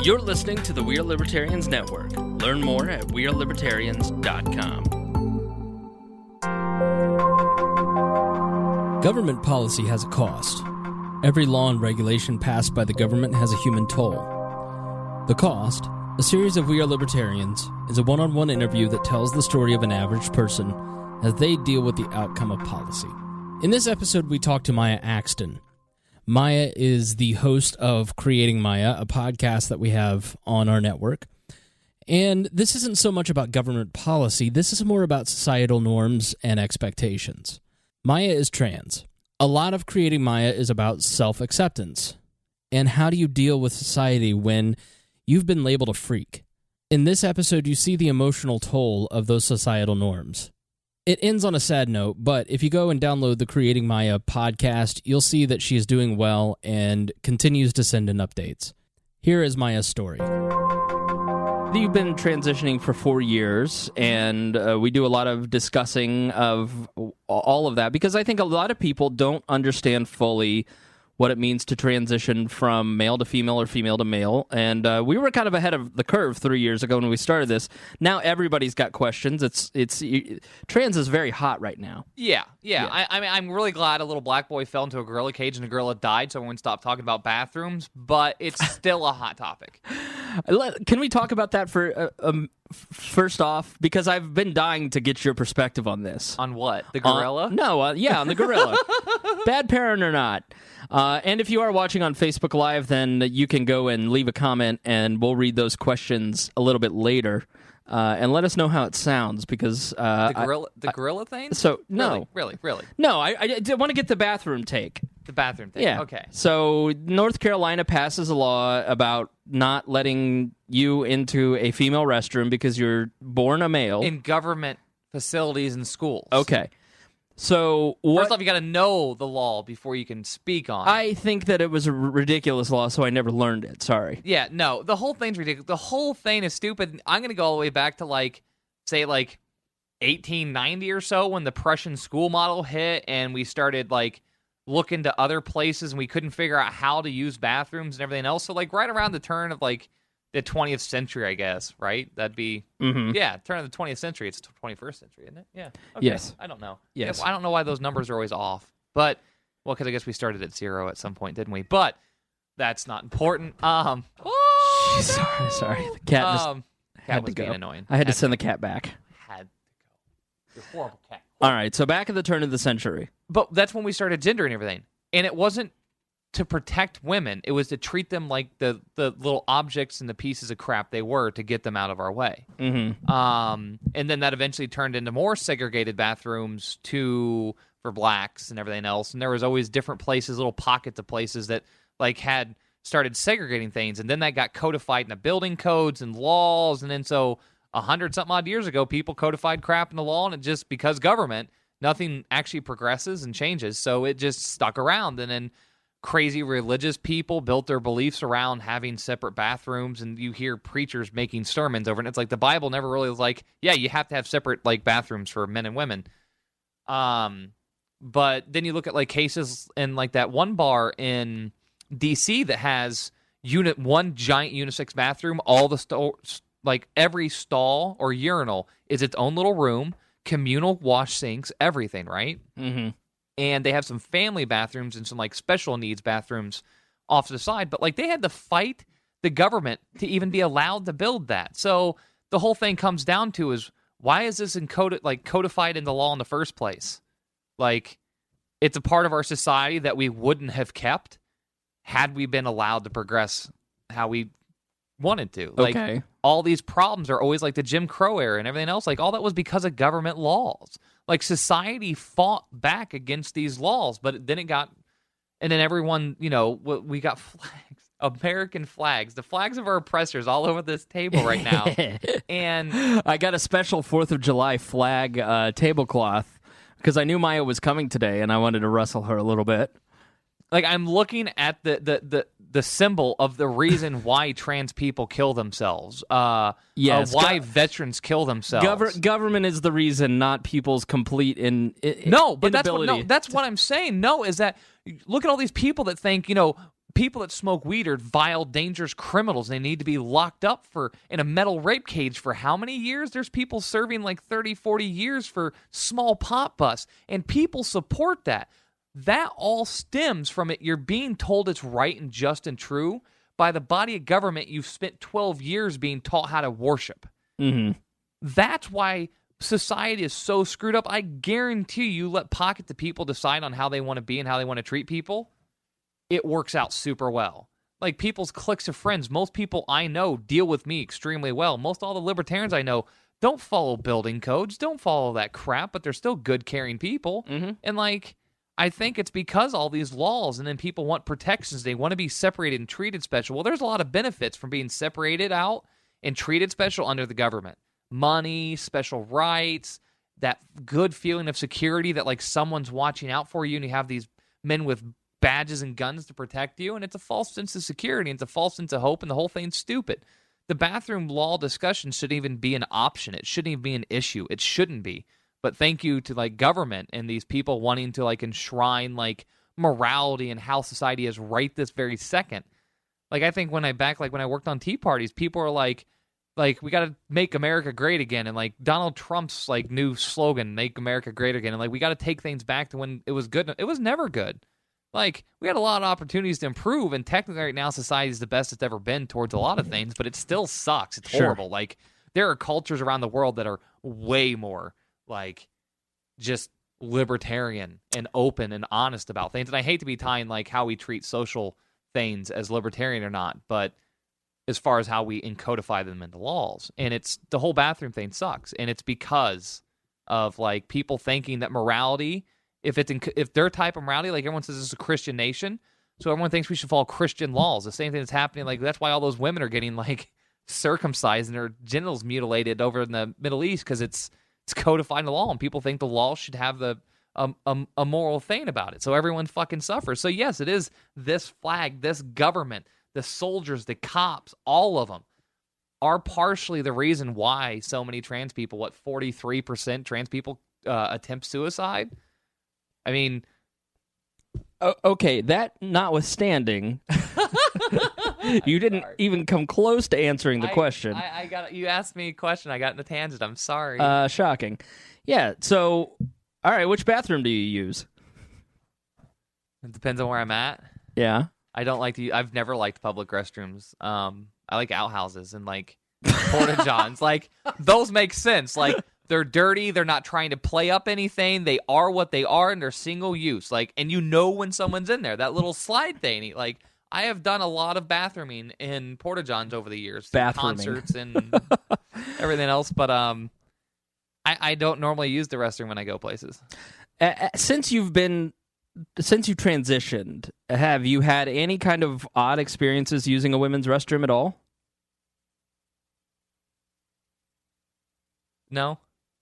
You're listening to the We Are Libertarians Network. Learn more at wearelibertarians.com. Government policy has a cost. Every law and regulation passed by the government has a human toll. The Cost, a series of We Are Libertarians, is a one-on-one interview that tells the story of an average person as they deal with the outcome of policy. In this episode, we talk to Miah Axton. Miah is the host of Creating Miah, a podcast that we have on our network. And this isn't so much about government policy, this is more about societal norms and expectations. Miah is trans. A lot of Creating Miah is about self-acceptance. And how do you deal with society when you've been labeled a freak? In this episode, you see the emotional toll of those societal norms. It ends on a sad note, but if you go and download the Creating Miah podcast, you'll see that she is doing well and continues to send in updates. Here is Miah's story. You've been transitioning for 4 years, and we do a lot of discussing of all of that, because I think a lot of people don't understand fully what it means to transition from male to female or female to male. And we were kind of ahead of the curve 3 years ago when we started this. Now everybody's got questions. Trans is very hot right now. Yeah. I mean, I'm really glad a little black boy fell into a gorilla cage and a gorilla died, so everyone stopped talking about bathrooms, but it's still a hot topic. Can we talk about that for first off? Because I've been dying to get your perspective on this. On what? The gorilla? On the gorilla. Bad parent or not. And if you are watching on Facebook Live, then you can go and leave a comment, and we'll read those questions a little bit later. And let us know how it sounds, because the gorilla thing? So no, really. No, I want to get the bathroom take. The bathroom thing. Yeah. Okay. So North Carolina passes a law about not letting you into a female restroom because you're born a male in government facilities and schools. Okay. So first off, you got to know the law before you can speak on it. I think that it was a ridiculous law, so I never learned it. Sorry. Yeah, no, the whole thing's ridiculous. The whole thing is stupid. I'm going to go all the way back to, say 1890 or so, when the Prussian school model hit, and we started, looking to other places, and we couldn't figure out how to use bathrooms and everything else. So, right around the turn of, the 20th century, I guess, right? That'd be, turn of the 20th century. It's the 21st century, isn't it? Yeah. Okay. Yes. I don't know. Yes. Yeah, I don't know why those numbers are always off. But, because I guess we started at 0 at some point, didn't we? But that's not important. Sorry. The cat just had to go. Being annoying. I had to send the cat back. Had to go. You're a horrible cat. All right, so back at the turn of the century. But that's when we started gender and everything. And it wasn't to protect women. It was to treat them like the little objects and the pieces of crap they were, to get them out of our way. Mm-hmm. And then that eventually turned into more segregated bathrooms for blacks and everything else. And there was always different places, little pockets of places that had started segregating things. And then that got codified in the building codes and laws. And then so 100-something odd years ago, people codified crap in the law, and it just, because government, nothing actually progresses and changes. So it just stuck around. And then crazy religious people built their beliefs around having separate bathrooms, and you hear preachers making sermons over it. And it's like the Bible never really was you have to have separate bathrooms for men and women. But then you look at cases in that one bar in DC that has one giant unisex bathroom. All the every stall or urinal is its own little room, communal wash sinks, everything, right? Mm-hmm. And they have some family bathrooms and some special needs bathrooms off to the side. But they had to fight the government to even be allowed to build that. So the whole thing comes down to is, why is this codified in the law in the first place? It's a part of our society that we wouldn't have kept had we been allowed to progress how we wanted to. Okay. All these problems are always the Jim Crow era and everything else. All that was because of government laws. Society fought back against these laws, but then and then everyone, we got flags, American flags, the flags of our oppressors all over this table right now. And I got a special 4th of July flag tablecloth because I knew Miah was coming today, and I wanted to wrestle her a little bit. I'm looking at the symbol of the reason why trans people kill themselves. Yes, why veterans kill themselves. Government is the reason, not people's complete that's what I'm saying. No, is that look at all these people that think people that smoke weed are vile, dangerous criminals. They need to be locked up in a metal rape cage for how many years? There's people serving like 30, 40 years for small pot busts, and people support that. That all stems from it. You're being told it's right and just and true by the body of government you've spent 12 years being taught how to worship. Mm-hmm. That's why society is so screwed up. I guarantee you let pockets of people decide on how they want to be and how they want to treat people. It works out super well. Like people's cliques of friends, most people I know deal with me extremely well. Most all the libertarians I know don't follow building codes, don't follow that crap, but they're still good, caring people. Mm-hmm. And like, I think it's because all these laws, and then people want protections. They want to be separated and treated special. Well, there's a lot of benefits from being separated out and treated special under the government. Money, special rights, that good feeling of security that like someone's watching out for you, and you have these men with badges and guns to protect you, and it's a false sense of security, and it's a false sense of hope, and the whole thing's stupid. The bathroom law discussion shouldn't even be an option. It shouldn't even be an issue. It shouldn't be. But thank you to like government and these people wanting to like enshrine like morality and how society is right this very second. Like I think when I worked on Tea Parties, people are like we got to make America great again, and like Donald Trump's like new slogan, "Make America Great Again," and like we got to take things back to when it was good. It was never good. Like we had a lot of opportunities to improve, and technically right now society is the best it's ever been towards a lot of things, but it still sucks. It's horrible. Like there are cultures around the world that are way more like just libertarian and open and honest about things. And I hate to be tying like how we treat social things as libertarian or not, but as far as how we encodify them into laws. And it's the whole bathroom thing sucks. And it's because of like people thinking that morality, if their type of morality, like everyone says this is a Christian nation, so everyone thinks we should follow Christian laws. The same thing that's happening, like that's why all those women are getting like circumcised and their genitals mutilated over in the Middle East, because it's codified in the law, and people think the law should have a moral thing about it. So everyone fucking suffers. So yes, it is this flag, this government, the soldiers, the cops, all of them are partially the reason why so many trans people, 43% trans people attempt suicide. I mean, okay, that notwithstanding, you didn't even come close to answering the question. I got you asked me a question. I got in a tangent. I'm sorry. Shocking. Yeah. So, all right. Which bathroom do you use? It depends on where I'm at. Yeah. I've never liked public restrooms. I like outhouses and like porta johns. Like those make sense. Like they're dirty. They're not trying to play up anything. They are what they are, and they're single use. Like, and you know when someone's in there. That little slide thing. Like, I have done a lot of bathrooming in porta johns over the years, concerts and everything else. But I don't normally use the restroom when I go places. Since you transitioned, have you had any kind of odd experiences using a women's restroom at all? No.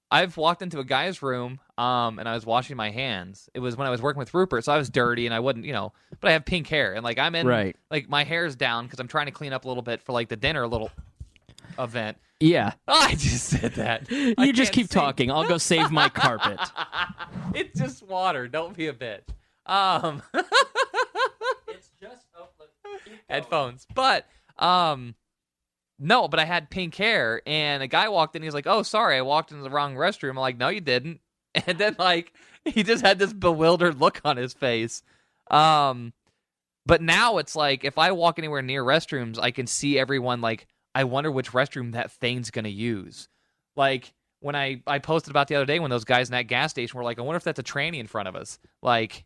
I've walked into a guy's room, and I was washing my hands. It was when I was working with Rupert, so I was dirty, and I wouldn't, but I have pink hair, and like I'm in, like my hair's down because I'm trying to clean up a little bit for like the dinner little event. Yeah. I just said that. You just keep talking. I'll go save my carpet. It's just water. Don't be a bitch. It's just headphones, but no, but I had pink hair, and a guy walked in. He's like, "Oh, sorry, I walked into the wrong restroom." I'm like, "No, you didn't." And then like he just had this bewildered look on his face. But now it's like if I walk anywhere near restrooms, I can see everyone. Like, I wonder which restroom that thing's gonna use. Like when I posted about the other day when those guys in that gas station were like, "I wonder if that's a tranny in front of us." Like,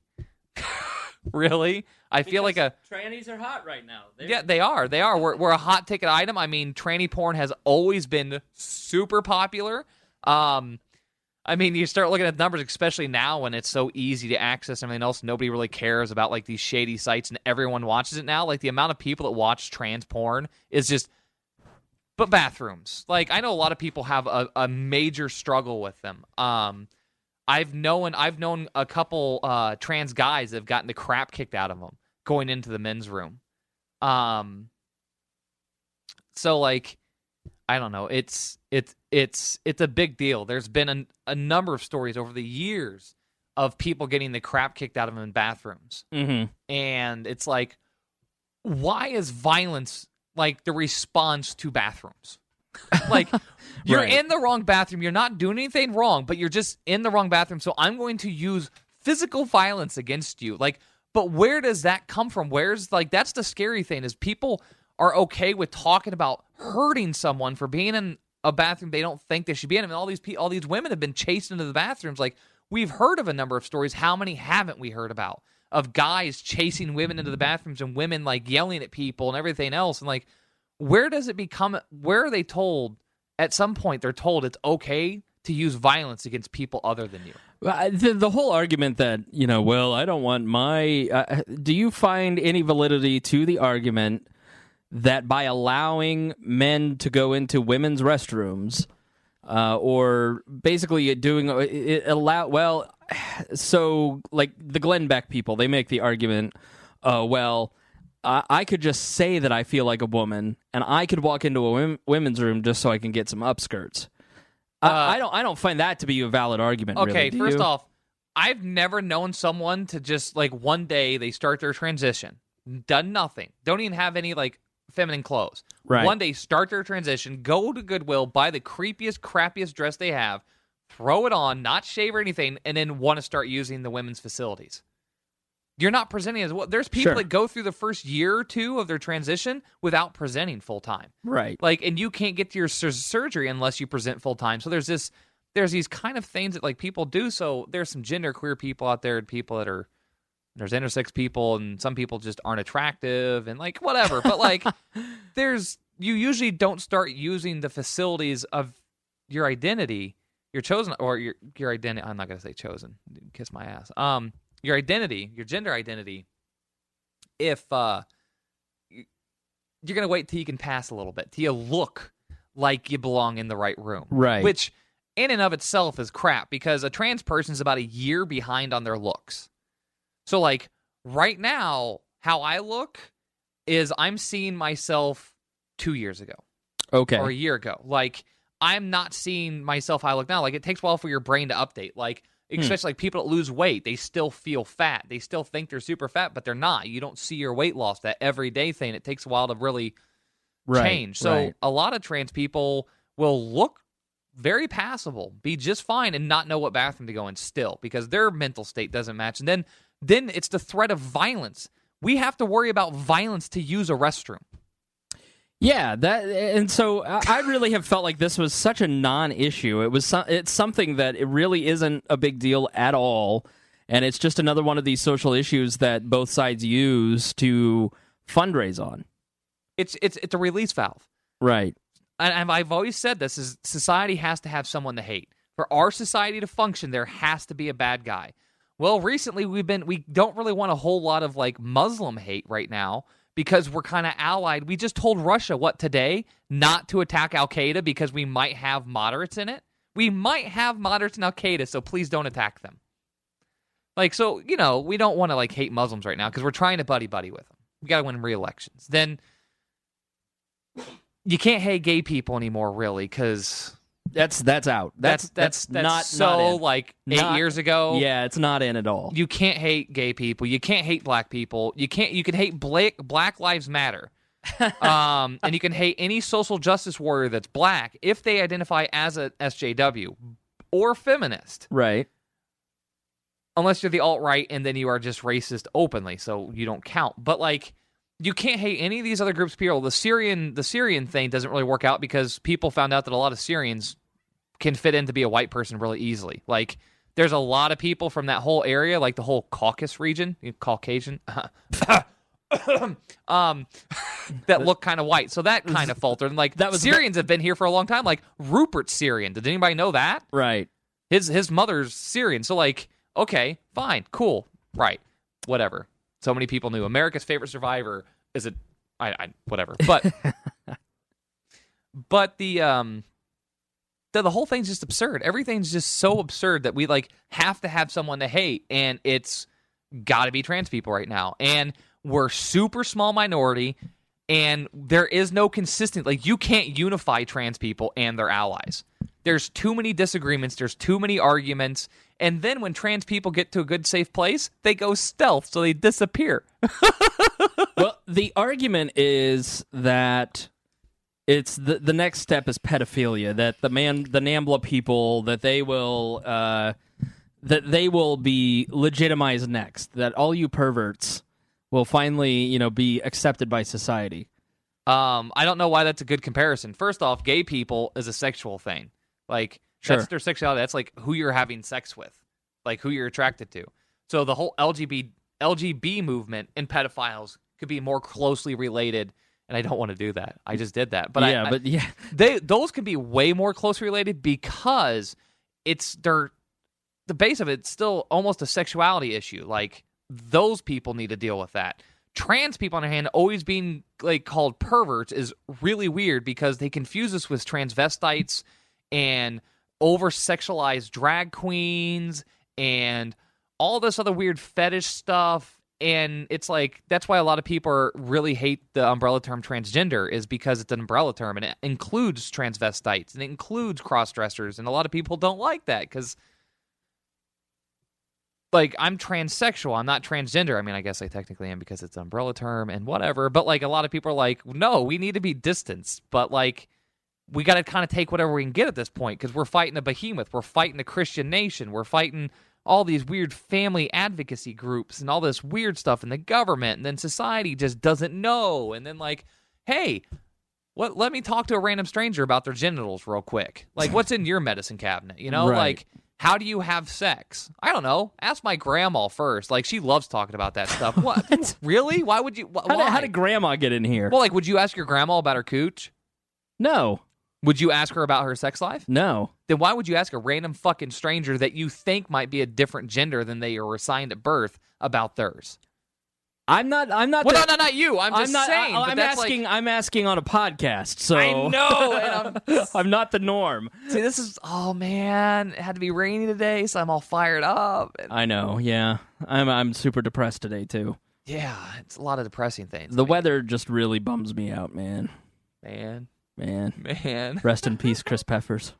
really? I feel like trannies are hot right now. Yeah, they are. They are. We're a hot ticket item. I mean, tranny porn has always been super popular. I mean, you start looking at the numbers, especially now when it's so easy to access everything else. Nobody really cares about like these shady sites, and everyone watches it now. Like the amount of people that watch trans porn is just. But bathrooms, like I know a lot of people have a major struggle with them. I've known a couple trans guys that have gotten the crap kicked out of them going into the men's room. So like, I don't know. It's a big deal. There's been a number of stories over the years of people getting the crap kicked out of them in bathrooms. Mm-hmm. And it's like, why is violence like the response to bathrooms? Like, you're in the wrong bathroom. You're not doing anything wrong, but you're just in the wrong bathroom. So I'm going to use physical violence against you. Like, but where does that come from? Where's, like, that's the scary thing, is people are okay with talking about hurting someone for being in a bathroom they don't think they should be in. I mean, all these women have been chased into the bathrooms. Like, we've heard of a number of stories. How many haven't we heard about of guys chasing women into the bathrooms and women, like, yelling at people and everything else? And, like, where does it become, where are they told, at some point they're told it's okay to use violence against people other than you? The whole argument that, well, I don't want my... do you find any validity to the argument that by allowing men to go into women's restrooms, or basically doing... so, like, the Glenn Beck people, they make the argument, I could just say that I feel like a woman, and I could walk into a women's room just so I can get some upskirts. I don't find that to be a valid argument. Okay, really. First off, I've never known someone to just, like, one day they start their transition, done nothing, don't even have any, like, feminine clothes. Right. One day start their transition, go to Goodwill, buy the creepiest, crappiest dress they have, throw it on, not shave or anything, and then want to start using the women's facilities. You're not presenting as well. There's people that go through the first year or two of their transition without presenting full time. Right. Like, and you can't get to your surgery unless you present full time. So there's these kind of things that, like, people do. So there's some genderqueer people out there, and people that are, there's intersex people, and some people just aren't attractive, and, like, whatever. But, like, you usually don't start using the facilities of your identity, your chosen, or your identity. I'm not gonna say chosen. Kiss my ass. Your identity, your gender identity, if you're going to wait till you can pass a little bit, till you look like you belong in the right room. Right. Which, in and of itself, is crap, because a trans person is about a year behind on their looks. So, like, right now, how I look is I'm seeing myself 2 years ago. Okay. Or a year ago. Like, I'm not seeing myself how I look now. Like, it takes a while for your brain to update. Like, especially like people that lose weight, they still feel fat. They still think they're super fat, but they're not. You don't see your weight loss, that everyday thing. It takes a while to really change. So a lot of trans people will look very passable, be just fine, and not know what bathroom to go in still, because their mental state doesn't match. And then it's the threat of violence. We have to worry about violence to use a restroom. Yeah, and so I really have felt like this was such a non-issue. It's something that it really isn't a big deal at all, and it's just another one of these social issues that both sides use to fundraise on. It's a release valve, right? And I've always said this: is society has to have someone to hate. For our society to function, there has to be a bad guy. Well, recently we don't really want a whole lot of, like, Muslim hate right now, because we're kind of allied. We just told Russia, today, not to attack Al-Qaeda because we might have moderates in it. We might have moderates in Al-Qaeda, so please don't attack them. Like, so, we don't want to, like, hate Muslims right now because we're trying to buddy-buddy with them. We got to win re-elections. Then you can't hate gay people anymore, really, because... That's out. That's not so, not like, 8 years ago. Yeah, it's not in at all. You can't hate gay people. You can't hate black people. You can hate Black Lives Matter. And you can hate any social justice warrior that's black if they identify as a SJW or feminist. Right. Unless you're the alt-right and then you are just racist openly, so you don't count. But, like, you can't hate any of these other groups of people. The Syrian thing doesn't really work out because people found out that a lot of Syrians can fit in to be a white person really easily. Like, there's a lot of people from that whole area, like the whole Caucasus region, Caucasian, that look kind of white. So that kind of faltered. And, like, Syrians have been here for a long time. Like, Rupert's Syrian. Did anybody know that? Right. His mother's Syrian. So, like, okay, fine, cool, right, whatever. So many people knew. America's favorite survivor is whatever. But the whole thing's just absurd. Everything's just so absurd that we, like, have to have someone to hate, and it's got to be trans people right now. And we're super small minority, and there is no consistent, like, you can't unify trans people and their allies. There's too many disagreements. There's too many arguments. And then when trans people get to a good, safe place, they go stealth, so they disappear. Well, the argument is that it's the next step is pedophilia. That the NAMBLA people that they will be legitimized next. That all you perverts will finally, be accepted by society. I don't know why that's a good comparison. First off, gay people is a sexual thing. Like, Sure. That's their sexuality. That's like who you're having sex with, like who you're attracted to. So the whole LGB movement and pedophiles could be more closely related. And I don't want to do that. I just did that. But those can be way more closely related because the base of it's still almost a sexuality issue. Like, those people need to deal with that. Trans people, on the other hand, always being like called perverts is really weird because they confuse us with transvestites and over-sexualized drag queens and all this other weird fetish stuff. And it's like, that's why a lot of people really hate the umbrella term transgender, is because it's an umbrella term and it includes transvestites and it includes cross-dressers. And a lot of people don't like that because, like, I'm transsexual. I'm not transgender. I mean, I guess I technically am because it's an umbrella term and whatever. But, like, a lot of people are like, no, we need to be distanced. But, like, we got to kind of take whatever we can get at this point because we're fighting a behemoth. We're fighting a Christian nation. We're fighting all these weird family advocacy groups and all this weird stuff in the government. And then society just doesn't know. And then, like, hey, let me talk to a random stranger about their genitals real quick. Like, what's in your medicine cabinet? You know, Right. Like, how do you have sex? I don't know. Ask my grandma first. Like, she loves talking about that stuff. What? Really? Why would you? Why? How did Grandma get in here? Well, like, would you ask your grandma about her cooch? No. Would you ask her about her sex life? No. Then why would you ask a random fucking stranger that you think might be a different gender than they were assigned at birth about theirs? I'm not. Well, no, not you. I'm just saying. I'm asking on a podcast. So I know. And I'm not the norm. See, this is. Oh man, it had to be rainy today, so I'm all fired up. I know. Yeah, I'm super depressed today too. Yeah, it's a lot of depressing things. The weather just really bums me out, man. Man. Rest in peace, Chris Peffers.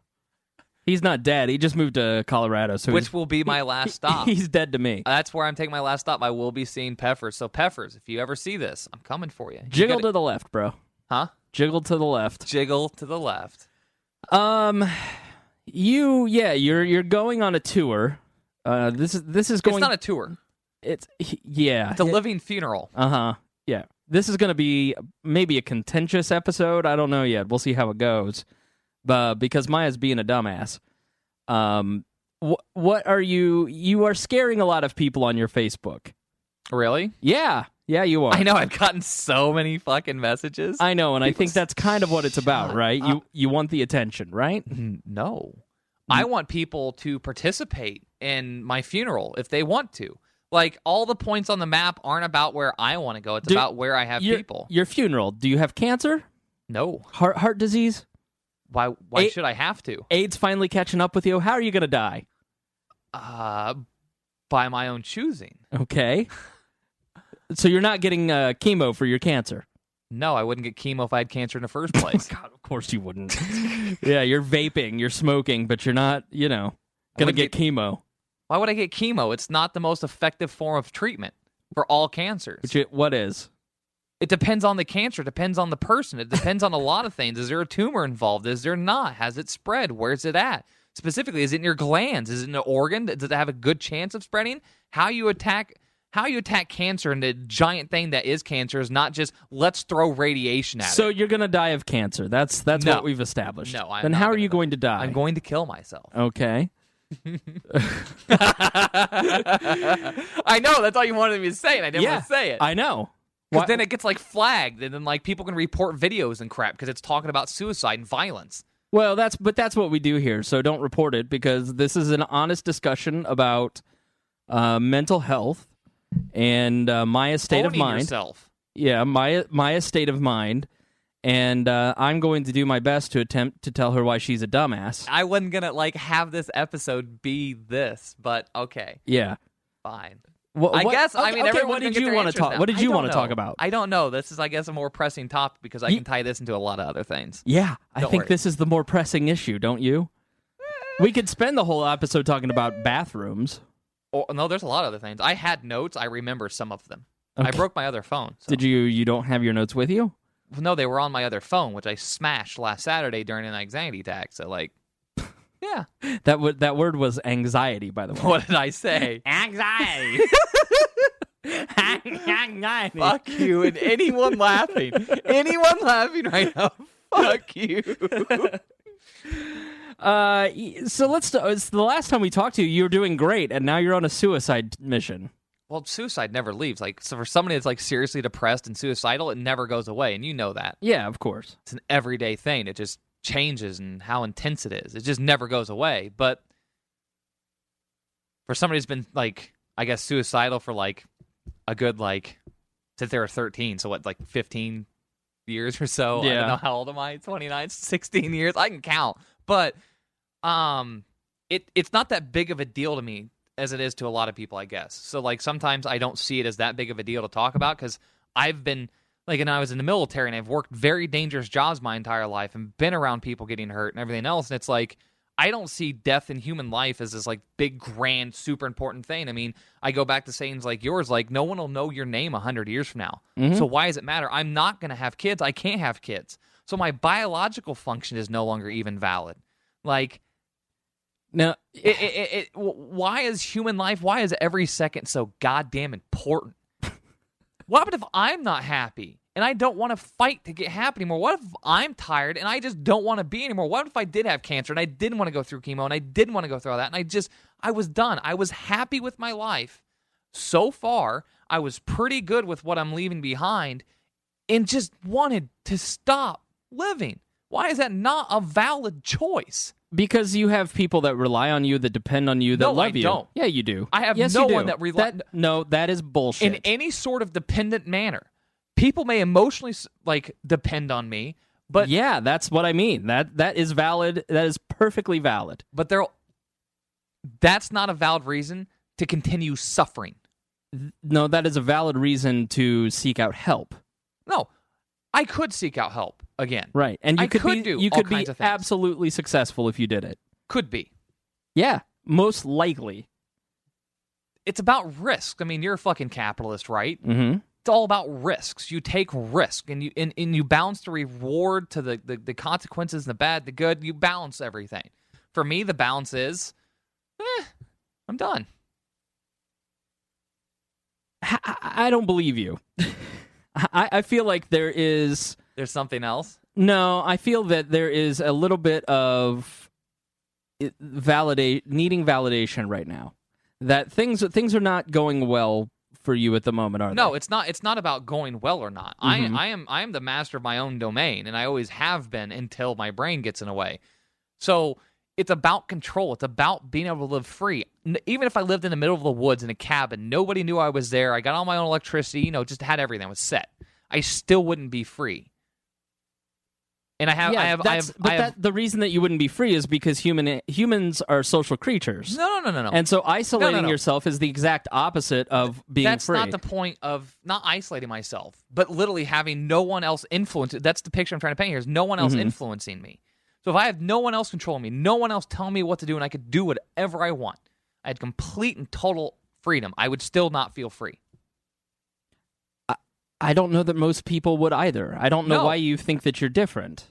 He's not dead. He just moved to Colorado, so which will be my last stop. He's dead to me. That's where I'm taking my last stop. I will be seeing Peffers. So Peffers, if you ever see this, I'm coming for you. Jiggle to the left, bro. Huh? Jiggle to the left. Jiggle to the left. You're going on a tour. This is going. It's not a tour. It's a living funeral. Yeah. This is going to be maybe a contentious episode. I don't know yet. We'll see how it goes. Because Miah's being a dumbass. What are you? You are scaring a lot of people on your Facebook. Really? Yeah, you are. I know. I've gotten so many fucking messages. I know, and I think that's kind of what it's about, right? You want the attention, right? No. I want people to participate in my funeral if they want to. Like, all the points on the map aren't about where I want to go. It's about where I have people. Your funeral, do you have cancer? No. Heart disease? Why should I have to? AIDS finally catching up with you? How are you going to die? By my own choosing. Okay. So you're not getting chemo for your cancer? No, I wouldn't get chemo if I had cancer in the first place. Oh, God, of course you wouldn't. Yeah, you're vaping, you're smoking, but you're not, going to get chemo. Why would I get chemo? It's not the most effective form of treatment for all cancers. What is? It depends on the cancer. It depends on the person. It depends on a lot of things. Is there a tumor involved? Is there not? Has it spread? Where's it at? Specifically, is it in your glands? Is it in an organ? Does it have a good chance of spreading? How you attack cancer and the giant thing that is cancer is not just let's throw radiation at it. So you're going to die of cancer. That's what we've established. No, then how are you going to die? I'm going to kill myself. Okay. I know, that's all you wanted me to say, and I didn't want to say it. I know. Because then it gets flagged, and then people can report videos and crap because it's talking about suicide and violence. Well, that's what we do here. So don't report it because this is an honest discussion about mental health and Miah's state of mind. Yourself. Yeah, Miah's state of mind. And I'm going to do my best to attempt to tell her why she's a dumbass. I wasn't going to, have this episode be this, but okay. Yeah. Fine. I guess, okay, what did you want to talk? What did you want to talk about? I don't know. This is, I guess, a more pressing topic because I can tie this into a lot of other things. Yeah, I think this is the more pressing issue, don't you? We could spend the whole episode talking about bathrooms. Oh, no, there's a lot of other things. I had notes. I remember some of them. I Okay. broke my other phone. So. Did you don't have your notes with you? No, they were on my other phone, which I smashed last Saturday during an anxiety attack. So, like, yeah. That word was anxiety, by the way. What did I say? Anxiety. Anxiety. Fuck you and anyone laughing. Anyone laughing right now, fuck you. So it's the last time we talked to you, you were doing great, and now you're on a suicide mission. Well, suicide never leaves. Like, so for somebody that's like seriously depressed and suicidal, it never goes away, and you know that. Yeah, of course. It's an everyday thing. It just changes and how intense it is. It just never goes away. But for somebody who's been like, I guess, suicidal for like a good since they were 13, so what, like 15 years or so? Yeah. I don't know, how old am I? 29, 16 years? I can count. But it's not that big of a deal to me as it is to a lot of people, I guess. So, like, sometimes I don't see it as that big of a deal to talk about because I've been, like, and I was in the military and I've worked very dangerous jobs my entire life and been around people getting hurt and everything else. And it's like, I don't see death in human life as this, like, big, grand, super important thing. I mean, I go back to sayings like yours, like, no one will know your name 100 years from now. Mm-hmm. So why does it matter? I'm not going to have kids. I can't have kids. So my biological function is no longer even valid. Like, Now, why is human life, why is every second so goddamn important? What happens if I'm not happy and I don't want to fight to get happy anymore? What if I'm tired and I just don't want to be anymore? What if I did have cancer and I didn't want to go through chemo and I didn't want to go through all that and I was done. I was happy with my life. So far, I was pretty good with what I'm leaving behind and just wanted to stop living. Why is that not a valid choice? because you have people that rely on you, that depend on you, that love you. Don't. Yeah, you do. I have yes, no you do. one that relies. No, that is bullshit. In any sort of dependent manner. People may emotionally depend on me, but yeah, that's what I mean. That is valid. That is perfectly valid. But that's not a valid reason to continue suffering. No, that is a valid reason to seek out help. No, I could seek out help again. Right, and you could be of things. absolutely successful if you did it. Could be. Yeah, most likely. It's about risk. I mean, you're a fucking capitalist, right? Mm-hmm. It's all about risks. You take risk, and you balance the reward to the consequences, the bad, the good. You balance everything. For me, the balance is, I'm done. I don't believe you. I feel like there's something else. No, I feel that there is a little bit of needing validation right now. That things are not going well for you at the moment, are they? No, it's not. It's not about going well or not. Mm-hmm. I am the master of my own domain, and I always have been until my brain gets in the way. So it's about control. It's about being able to live free. Even if I lived in the middle of the woods in a cabin, nobody knew I was there. I got all my own electricity. Just had everything. I was set. I still wouldn't be free. And the reason that you wouldn't be free is because humans are social creatures. No. And so isolating yourself is the exact opposite of being That's free. That's not the point of not isolating myself, but literally having no one else influence. That's the picture I'm trying to paint here, is no one else influencing me. So if I have no one else controlling me, no one else telling me what to do, and I could do whatever I want, I had complete and total freedom, I would still not feel free. I don't know that most people would either. I don't know why you think that you're different.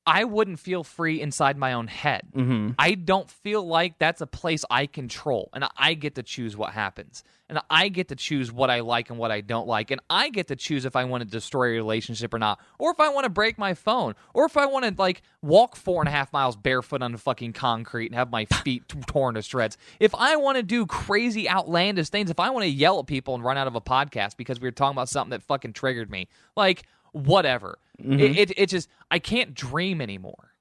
I wouldn't feel free inside my own head. Mm-hmm. I don't feel like that's a place I control, and I get to choose what happens, and I get to choose what I like and what I don't like, and I get to choose if I want to destroy a relationship or not, or if I want to break my phone, or if I want to walk 4.5 miles barefoot on the fucking concrete and have my feet torn to shreds. If I want to do crazy outlandish things, if I want to yell at people and run out of a podcast because we were talking about something that fucking triggered me, whatever. Mm-hmm. It just, I can't dream anymore.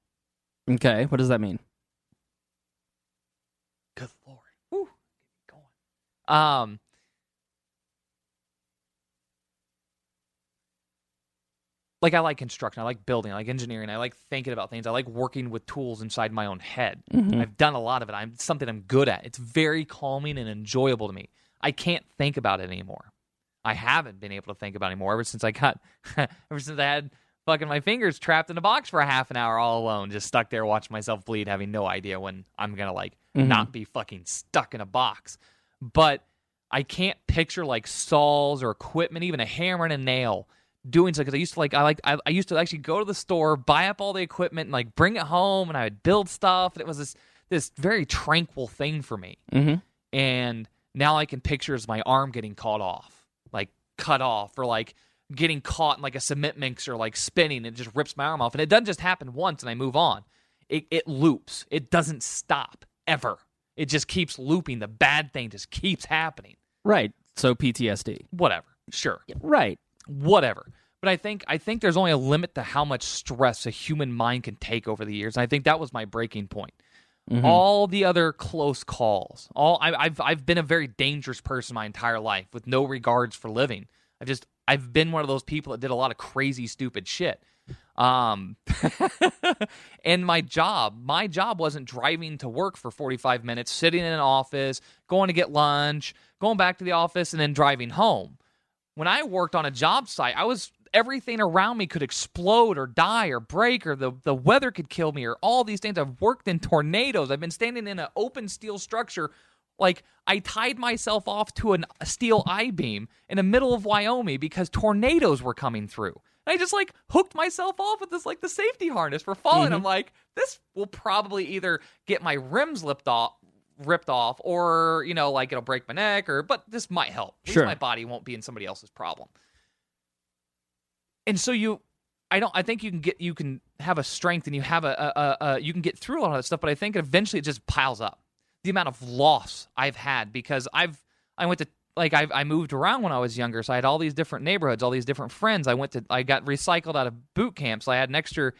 Okay, what does that mean? Good Lord. Whew. Get going. I like construction, I like building, I like engineering, I like thinking about things, I like working with tools inside my own head. Mm-hmm. I've done a lot of it. It's something I'm good at. It's very calming and enjoyable to me. I can't think about it anymore. I haven't been able to think about it anymore ever since I had fucking my fingers trapped in a box for a half an hour all alone, just stuck there watching myself bleed, having no idea when I'm gonna not be fucking stuck in a box. But I can't picture like saws or equipment, even a hammer and a nail, doing so, because I used to actually go to the store, buy up all the equipment, and like bring it home, and I would build stuff, and it was this very tranquil thing for me. Mm-hmm. And now I can picture as my arm getting cut off, or like getting caught in like a cement mixer, like spinning, and it just rips my arm off. And it doesn't just happen once and I move on. It loops. It doesn't stop ever. It just keeps looping. The bad thing just keeps happening. Right. So PTSD. Whatever. Sure. Right. Whatever. But I think there's only a limit to how much stress a human mind can take over the years. And I think that was my breaking point. Mm-hmm. All the other close calls. I've been a very dangerous person my entire life with no regards for living. I've been one of those people that did a lot of crazy, stupid shit. And my job wasn't driving to work for 45 minutes, sitting in an office, going to get lunch, going back to the office, and then driving home. When I worked on a job site, everything around me could explode or die or break, or the weather could kill me, or all these things. I've worked in tornadoes. I've been standing in an open steel structure. Like, I tied myself off to a steel I-beam in the middle of Wyoming because tornadoes were coming through. And I just, like, hooked myself off with this, like, the safety harness for falling. Mm-hmm. I'm like, this will probably either get my rims ripped off, or, you know, like, it'll break my neck, but this might help. At least my body won't be in somebody else's problem. And so I think you can have a strength, and you have you can get through a lot of that stuff, but I think eventually it just piles up. The amount of loss I've had, because I moved around when I was younger, so I had all these different neighborhoods, all these different friends. I got recycled out of boot camp, so I had an extra,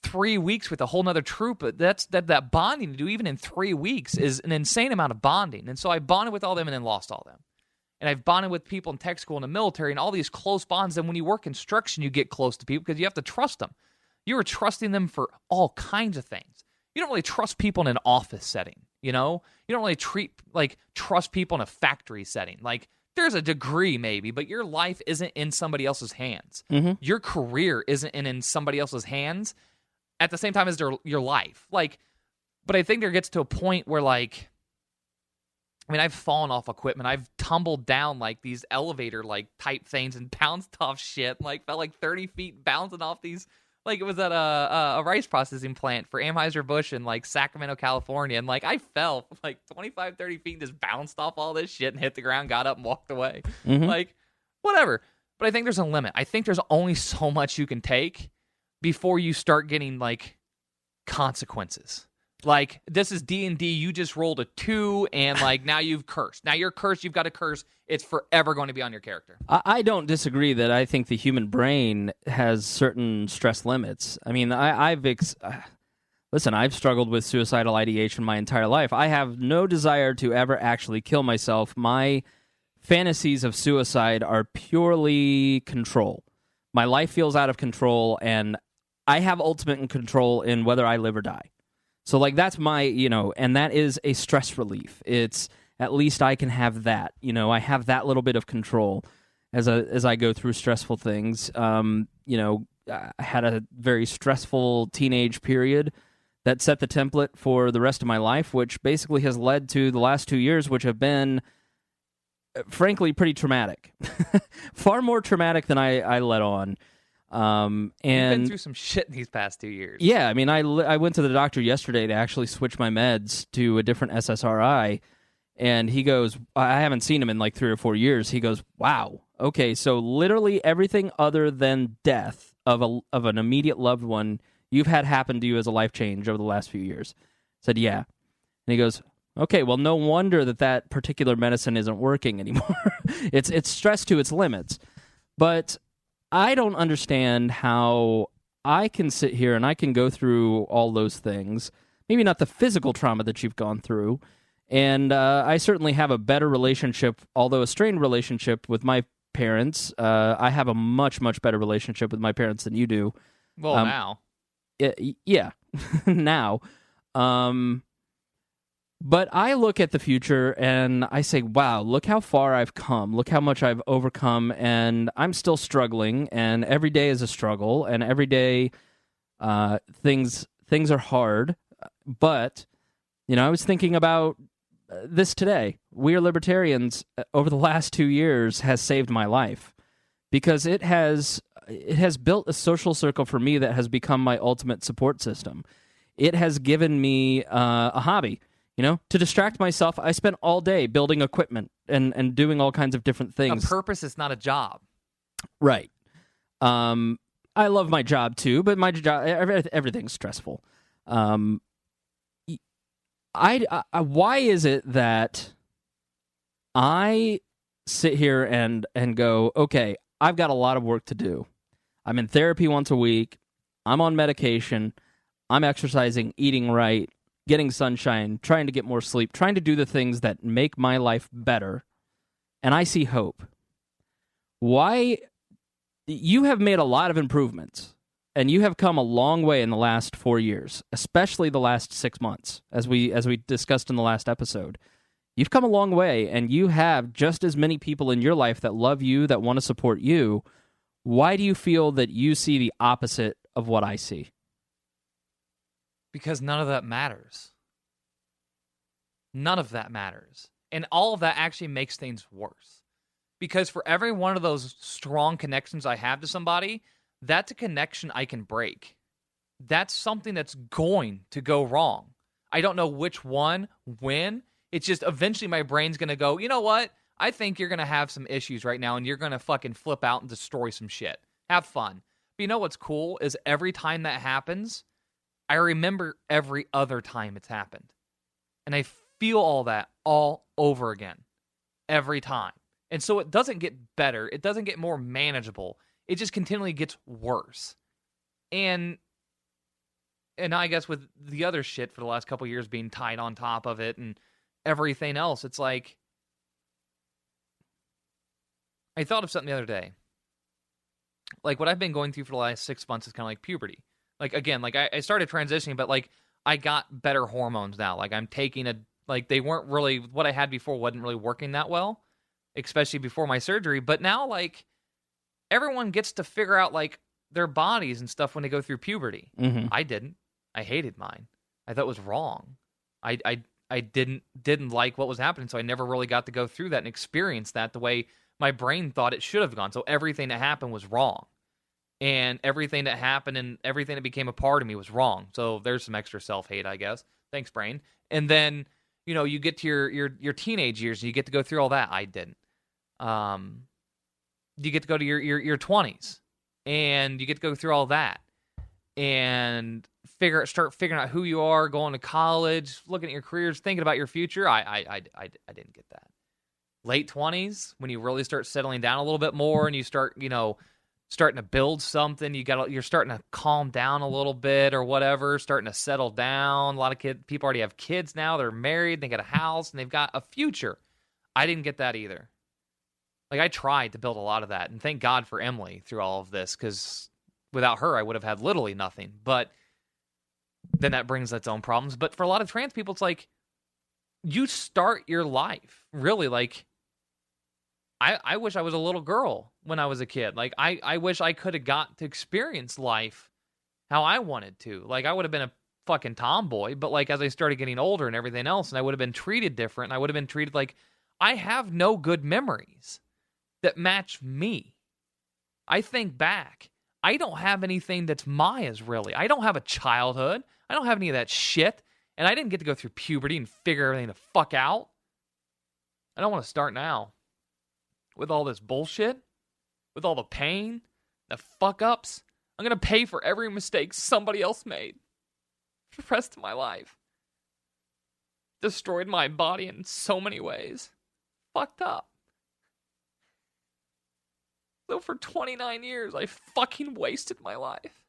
3 weeks with a whole nother troop. But that bonding to do even in 3 weeks is an insane amount of bonding. And so I bonded with all them and then lost all them. And I've bonded with people in tech school and the military and all these close bonds. And when you work construction, you get close to people because you have to trust them. You are trusting them for all kinds of things. You don't really trust people in an office setting, You don't really trust people in a factory setting. Like, there's a degree maybe, but your life isn't in somebody else's hands. Mm-hmm. Your career isn't in somebody else's hands at the same time as your life. Like, but I think there gets to a point where, like, I've fallen off equipment. I've tumbled down, like, these elevator, like, type things and bounced off shit. Like, felt like 30 feet bouncing off these. Like, it was at a rice processing plant for Anheuser-Busch in, like, Sacramento, California. And, like, I fell, like, 25, 30 feet and just bounced off all this shit and hit the ground, got up and walked away. Mm-hmm. Like, whatever. But I think there's a limit. I think there's only so much you can take before you start getting, like, consequences. Like, this is D&D, you just rolled a 2, and, like, now you've cursed. Now you're cursed, you've got to curse. It's forever going to be on your character. I don't disagree that I think the human brain has certain stress limits. I mean, listen, I've struggled with suicidal ideation my entire life. I have no desire to ever actually kill myself. My fantasies of suicide are purely control. My life feels out of control, and I have ultimate control in whether I live or die. So, like, that's my, and that is a stress relief. It's, at least I can have that. I have that little bit of control as I go through stressful things. I had a very stressful teenage period that set the template for the rest of my life, which basically has led to the last 2 years, which have been, frankly, pretty traumatic. Far more traumatic than I let on. And you've been through some shit in these past 2 years. Yeah, I mean, I went to the doctor yesterday to actually switch my meds to a different SSRI, and he goes, I haven't seen him in like 3 or 4 years. He goes, wow, okay, so literally everything other than death of an immediate loved one you've had happen to you as a life change over the last few years. I said, yeah. And he goes, okay, well, no wonder that particular medicine isn't working anymore. It's stressed to its limits. But I don't understand how I can sit here and I can go through all those things, maybe not the physical trauma that you've gone through, and I certainly have a better relationship, although a strained relationship, with my parents. I have a much, much better relationship with my parents than you do. Well, now. Yeah, now. But I look at the future and I say, wow, look how far I've come. Look how much I've overcome, and I'm still struggling, and every day is a struggle, and every day things are hard. But, I was thinking about this today. We Are Libertarians, over the last 2 years, has saved my life because it has built a social circle for me that has become my ultimate support system. It has given me a hobby, to distract myself. I spent all day building equipment and doing all kinds of different things. A purpose is not a job. Right. I love my job too, but my job, everything's stressful. Why is it that I sit here and go, okay, I've got a lot of work to do. I'm in therapy once a week. I'm on medication. I'm exercising, eating right, getting sunshine, trying to get more sleep, trying to do the things that make my life better, and I see hope. Why? You have made a lot of improvements, and you have come a long way in the last 4 years, especially the last 6 months, as we discussed in the last episode. You've come a long way, and you have just as many people in your life that love you, that want to support you. Why do you feel that you see the opposite of what I see? Because none of that matters. None of that matters. And all of that actually makes things worse. Because for every one of those strong connections I have to somebody, that's a connection I can break. That's something that's going to go wrong. I don't know which one, when. It's just eventually my brain's going to go, you know what? I think you're going to have some issues right now and you're going to fucking flip out and destroy some shit. Have fun. But you know what's cool is every time that happens, I remember every other time it's happened. And I feel all that all over again. Every time. And so it doesn't get better. It doesn't get more manageable. It just continually gets worse. And I guess with the other shit for the last couple of years being tied on top of it and everything else, it's like, I thought of something the other day. Like, what I've been going through for the last 6 months is kind of like puberty. Like, again, like, I started transitioning, but, like, I got better hormones now. Like, I'm taking they weren't really, what I had before wasn't really working that well, especially before my surgery. But now, like, everyone gets to figure out, like, their bodies and stuff when they go through puberty. Mm-hmm. I didn't. I hated mine. I thought it was wrong. I didn't like what was happening, so I never really got to go through that and experience that the way my brain thought it should have gone. So everything that happened was wrong. And everything that happened and everything that became a part of me was wrong. So there's some extra self-hate, I guess. Thanks, brain. And then, you get to your teenage years and you get to go through all that. I didn't. You get to go to your 20s and you get to go through all that and start figuring out who you are, going to college, looking at your careers, thinking about your future. I didn't get that. Late 20s, when you really start settling down a little bit more and you start, starting to build something, you're starting to calm down a little bit or whatever, starting to settle down. A lot of people already have kids now. They're married, they got a house, and they've got a future. I didn't get that either. Like, I tried to build a lot of that, and thank God for Emily through all of this, because without her, I would have had literally nothing. But then that brings its own problems. But for a lot of trans people, it's like, you start your life, really, like, I wish I was a little girl when I was a kid. Like, I wish I could have got to experience life how I wanted to. Like, I would have been a fucking tomboy, but, like, as I started getting older and everything else, and I would have been treated different, and I would have been treated like, I have no good memories that match me. I think back. I don't have anything that's Miah's, really. I don't have a childhood. I don't have any of that shit, and I didn't get to go through puberty and figure everything the fuck out. I don't want to start now. With all this bullshit, with all the pain, the fuck-ups, I'm going to pay for every mistake somebody else made for the rest of my life. Destroyed my body in so many ways. Fucked up. So for 29 years, I fucking wasted my life.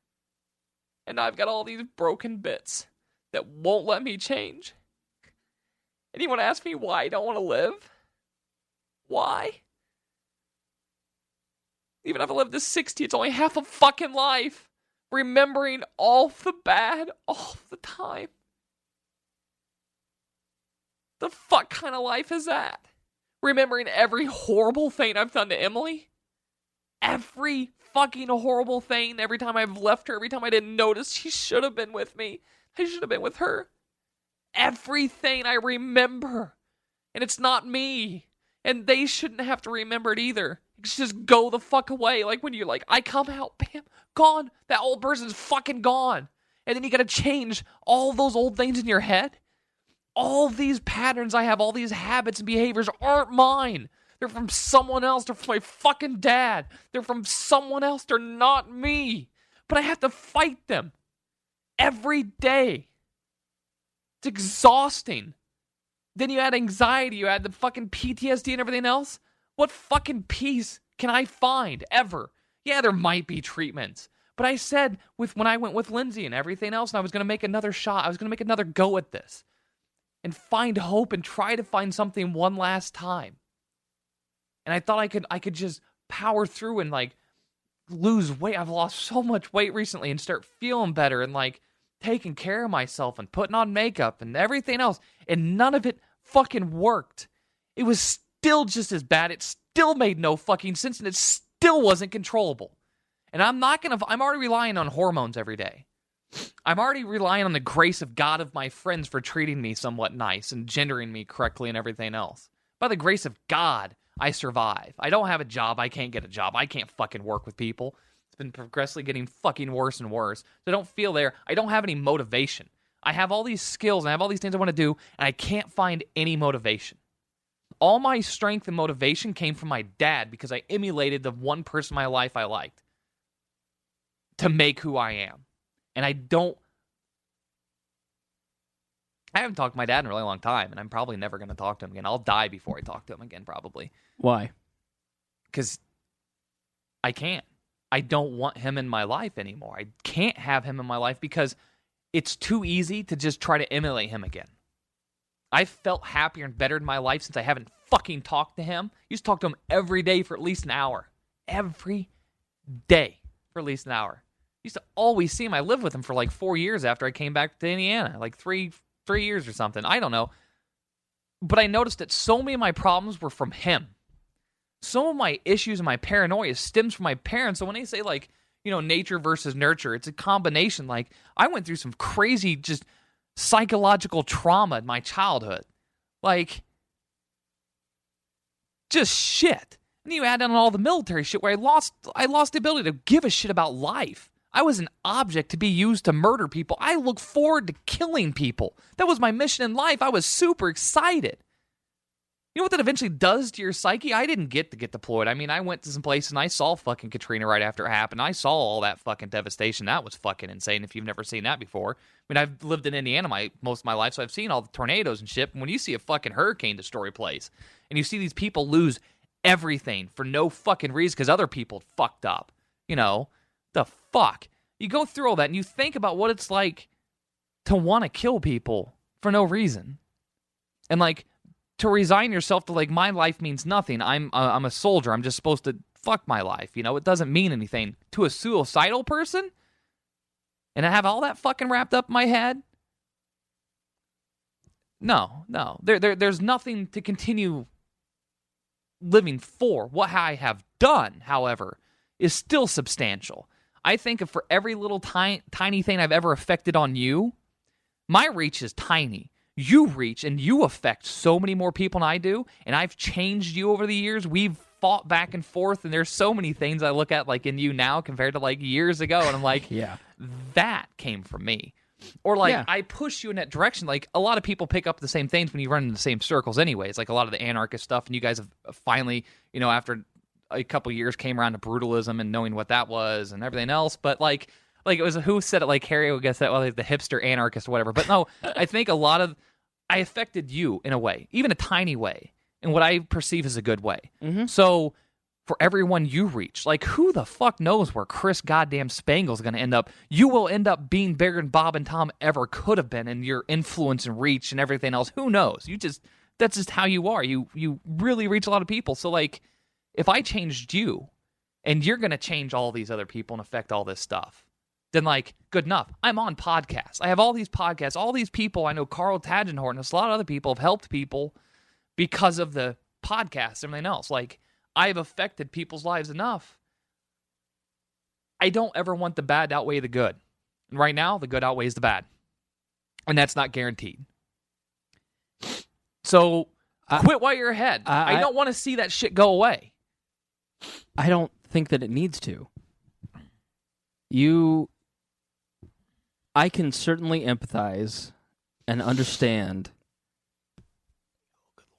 And I've got all these broken bits that won't let me change. And you want to ask me why I don't want to live? Why? Even if I live to 60, it's only half a fucking life. Remembering all the bad all the time. The fuck kind of life is that? Remembering every horrible thing I've done to Emily? Every fucking horrible thing. Every time I've left her, every time I didn't notice she should have been with me. I should have been with her. Everything I remember And it's not me. And they shouldn't have to remember it either. It's just go the fuck away. Like when you're like, I come out, bam, gone. That old person's fucking gone. And then you gotta change all those old things in your head. All these patterns I have, all these habits and behaviors aren't mine. They're from someone else. They're from my fucking dad. They're from someone else. They're not me. But I have to fight them every day. It's exhausting. Then you add anxiety, you add the fucking PTSD and everything else. What fucking peace can I find ever? Yeah, there might be treatments. But I said when I went with Lindsay and everything else, and I was going to make another shot. I was going to make another go at this. And find hope and try to find something one last time. And I thought I could just power through and like lose weight. I've lost so much weight recently and start feeling better and like taking care of myself and putting on makeup and everything else. And none of it fucking worked. It was still just as bad. It still made no fucking sense and it still wasn't controllable. And I'm already relying on hormones every day. I'm already relying on the grace of God of my friends for treating me somewhat nice and gendering me correctly and everything else. By the grace of God, I survive. I don't have a job. I can't get a job. I can't fucking work with people. It's been progressively getting fucking worse and worse. So I don't feel there. I don't have any motivation. I have all these skills and I have all these things I want to do, and I can't find any motivation. All my strength and motivation came from my dad because I emulated the one person in my life I liked to make who I am. And I haven't talked to my dad in a really long time, and I'm probably never going to talk to him again. I'll die before I talk to him again, probably. Why? Because I can't. I don't want him in my life anymore. I can't have him in my life because it's too easy to just try to emulate him again. I've felt happier and better in my life since I haven't fucking talked to him. I used to talk to him every day for at least an hour. Every day for at least an hour. I used to always see him. I lived with him for like 4 years after I came back to Indiana. Like three years or something. I don't know. But I noticed that so many of my problems were from him. Some of my issues and my paranoia stems from my parents. So when they say like, nature versus nurture, it's a combination. Like I went through some crazy just psychological trauma in my childhood. Like just shit. And you add in all the military shit where I lost the ability to give a shit about life. I was an object to be used to murder people. I look forward to killing people. That was my mission in life. I was super excited. You know what that eventually does to your psyche? I didn't get to get deployed. I mean, I went to some place and I saw fucking Katrina right after it happened. I saw all that fucking devastation. That was fucking insane if you've never seen that before. I mean, I've lived in Indiana most of my life, so I've seen all the tornadoes and shit. And when you see a fucking hurricane destroy a place, and you see these people lose everything for no fucking reason because other people fucked up, the fuck? You go through all that and you think about what it's like to want to kill people for no reason. And like to resign yourself to like my life means nothing. I'm a soldier. I'm just supposed to fuck my life. It doesn't mean anything to a suicidal person. And I have all that fucking wrapped up in my head. No. There's nothing to continue living for. What I have done, however, is still substantial. I think of for every little tiny thing I've ever affected on you, my reach is tiny. You reach and you affect so many more people than I do, and I've changed you over the years. We've fought back and forth, and there's so many things I look at like in you now compared to like years ago, and I'm like, yeah, that came from me. Or like I push you in that direction. Like a lot of people pick up the same things when you run in the same circles anyways, like a lot of the anarchist stuff, and you guys have finally, after a couple years came around to brutalism and knowing what that was and everything else. But like it was who said it? Like Harry would guess that, well, like the hipster anarchist or whatever. But no, I think I affected you in a way, even a tiny way, in what I perceive as a good way. Mm-hmm. So for everyone you reach, like who the fuck knows where Chris goddamn Spangle's going to end up? You will end up being bigger than Bob and Tom ever could have been in your influence and reach and everything else. Who knows? That's just how you are. You really reach a lot of people. So like, if I changed you, and you're going to change all these other people and affect all this stuff, then like, good enough. I'm on podcasts. I have all these podcasts, all these people. I know Carl Tagenhorn, a lot of other people have helped people because of the podcast and everything else. Like, I've affected people's lives enough. I don't ever want the bad to outweigh the good. And right now, the good outweighs the bad. And that's not guaranteed. So Quit while you're ahead. I don't want to see that shit go away. I don't think that it needs to. I can certainly empathize and understand.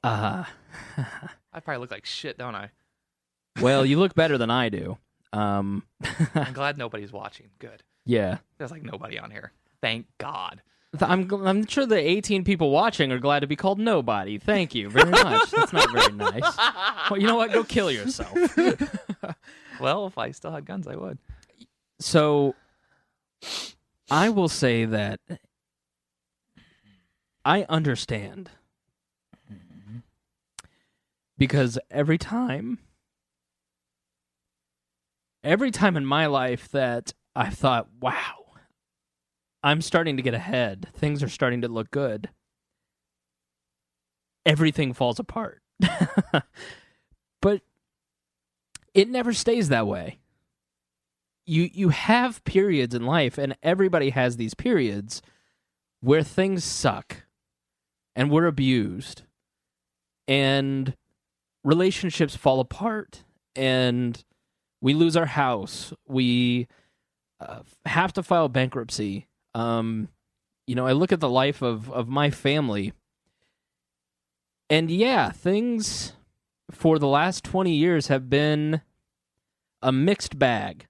I probably look like shit, don't I? Well, you look better than I do. I'm glad nobody's watching. Good. Yeah. There's like nobody on here. Thank God. I'm sure the 18 people watching are glad to be called nobody. Thank you very much. That's not very nice. Well, you know what? Go kill yourself. Well, if I still had guns, I would. So, I will say that I understand. Because every time in my life that I've thought, wow, I'm starting to get ahead, things are starting to look good, everything falls apart. But it never stays that way. You have periods in life, and everybody has these periods where things suck, and we're abused, and relationships fall apart, and we lose our house. We have to file bankruptcy. I look at the life of my family, and yeah, things for the last 20 years have been a mixed bag.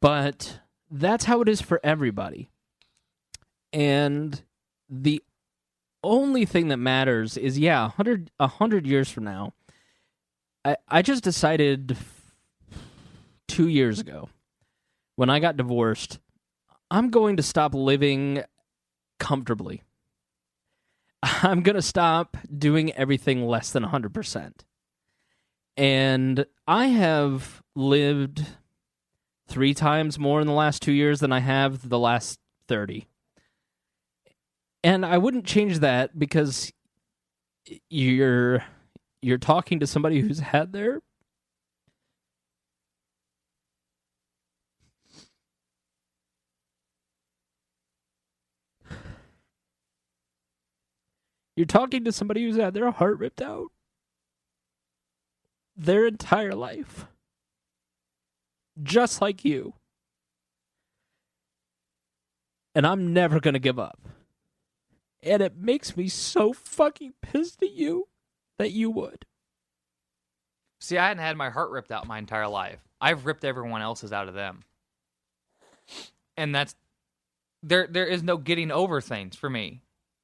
But that's how it is for everybody. And the only thing that matters is, 100 years from now, I just decided 2 years ago, when I got divorced, I'm going to stop living comfortably. I'm going to stop doing everything less than 100%. And I have lived 3 times more in the last 2 years than I have the last 30. And I wouldn't change that because you're talking to somebody who's had their heart ripped out their entire life. Just like you. And I'm never going to give up. And it makes me so fucking pissed at you that you would. See, I hadn't had my heart ripped out my entire life. I've ripped everyone else's out of them. And that's... There is no getting over things for me.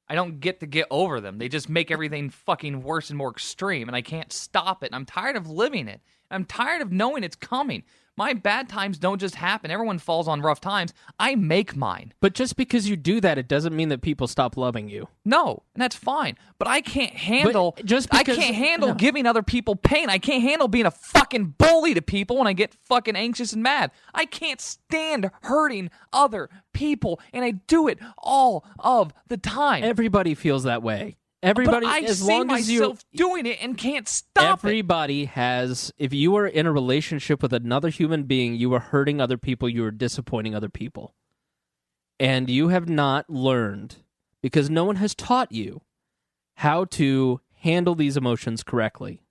I don't get to get over them. They just make everything fucking worse and more extreme, and I can't stop it. And I'm tired of living it. I'm tired of knowing it's coming. My bad times don't just happen. Everyone falls on rough times. I make mine. But just because you do that, it doesn't mean that people stop loving you. No, and that's fine. But I can't handle giving other people pain. I can't handle being a fucking bully to people when I get fucking anxious and mad. I can't stand hurting other people, and I do it all of the time. Everybody feels that way. Everybody, but I as see long as myself doing it and can't stop everybody has, if you are in a relationship with another human being, you are hurting other people, you are disappointing other people. And you have not learned, because no one has taught you how to handle these emotions correctly,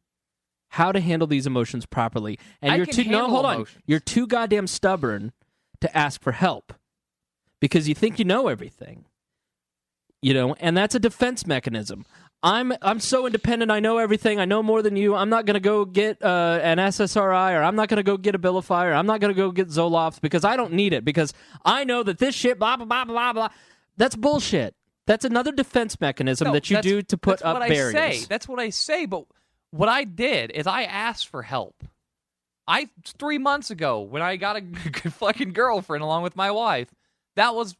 how to handle these emotions properly. And you're too goddamn stubborn to ask for help because you think you know everything. And that's a defense mechanism. I'm so independent, I know everything, I know more than you, I'm not going to go get an SSRI, or I'm not going to go get Abilify, or I'm not going to go get Zoloft, because I don't need it, because I know that this shit, blah, blah, blah, blah, blah. That's bullshit. That's another defense mechanism that you do to put up barriers. That's what I say, but what I did is I asked for help. 3 months ago, when I got a fucking girlfriend along with my wife, that was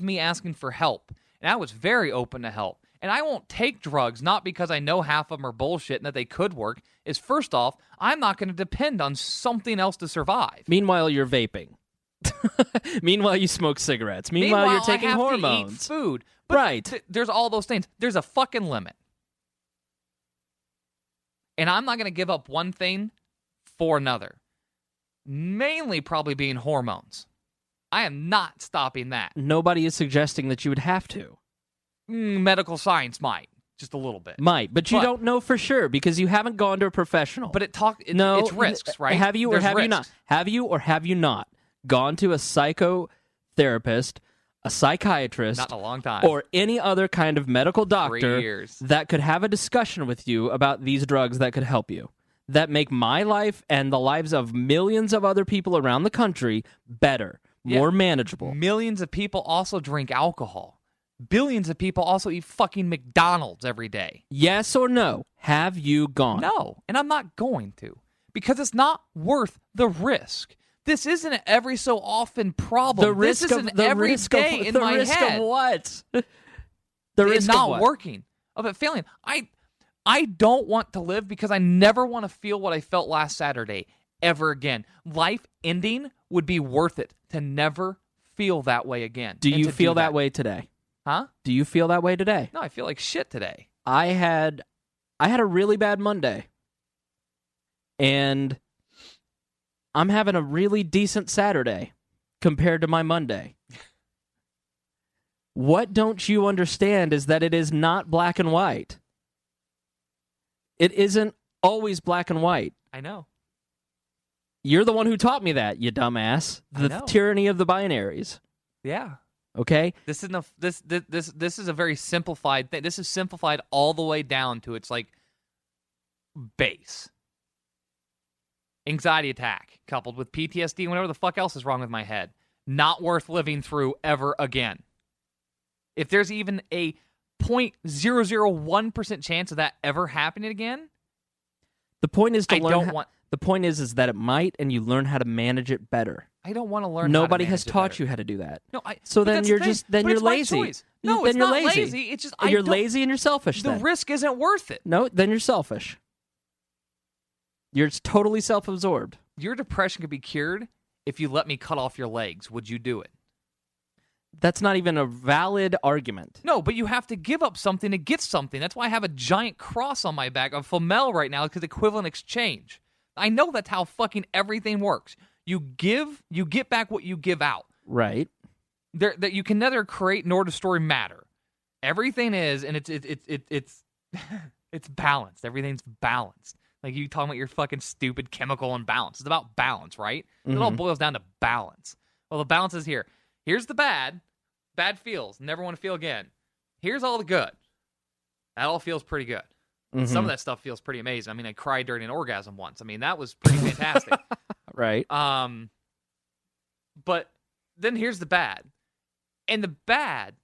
me asking for help. And I was very open to help. And I won't take drugs, not because I know half of them are bullshit and that they could work, is first off, I'm not going to depend on something else to survive. Meanwhile, you're vaping. Meanwhile, you smoke cigarettes. Meanwhile, you're taking hormones. To eat food. But right. There's all those things. There's a fucking limit. And I'm not going to give up one thing for another. Mainly probably being hormones. I am not stopping that. Nobody is suggesting that you would have to. Medical science might. just a little bit. Might, but you don't know for sure because you haven't gone to a professional. But it's risks, right? Have you or There's have risks. you not? Have you or have you not gone to a psychotherapist, a psychiatrist, Not in a long time, or any other kind of medical doctor 3 years. that could have a discussion with you about these drugs that could help you, that make my life and the lives of millions of other people around the country better, more manageable? Millions of people also drink alcohol. Billions of people also eat fucking McDonald's every day. Yes or no? Have you gone? No, and I'm not going to because it's not worth the risk. This isn't an every so often problem. The risk this is of an the every risk day of in the my risk head. of what? The It's risk not of what? working, of it failing. I don't want to live because I never want to feel what I felt last Saturday ever again. Life ending would be worth it to never feel that way again. Do and you to feel do that way today? Huh? Do you feel that way today? No, I feel like shit today. I had a really bad Monday, and I'm having a really decent Saturday compared to my Monday. What don't you understand is that it is not black and white. It isn't always black and white. I know. You're the one who taught me that, you dumbass. I The know. tyranny of the binaries. Yeah. Okay? This is a very simplified thing. This is simplified all the way down to its like base. Anxiety attack coupled with PTSD, whatever the fuck else is wrong with my head. Not worth living through ever again. If there's even a 0.001% chance of that ever happening again, The point is to I learn. don't want. The point is that it might, and you learn how to manage it better. I don't want to learn. Nobody how to has manage it taught better. you how to do that. No, So but then that's you're the thing. just then But you're it's my lazy. choice. No, then it's you're not lazy. It's just You're lazy and you're selfish. The then risk isn't worth it. no, then you're selfish. You're totally self-absorbed. Your depression could be cured if you let me cut off your legs. Would you do it? That's not even a valid argument. No, but you have to give up something to get something. That's why I have a giant cross on my back of Flamel right now because equivalent exchange. I know that's how fucking everything works. You get back what you give out. Right. That you can neither create nor destroy matter. Everything is, and it's it's balanced. Everything's balanced. Like you talking about your fucking stupid chemical imbalance. It's about balance, right? It all boils down to balance. Well, the balance is here. Here's the bad. Bad feels. Never want to feel again. Here's all the good. That all feels pretty good. Some of that stuff feels pretty amazing. I mean, I cried during an orgasm once. I mean, that was pretty fantastic. Right. But then here's the bad. And the bad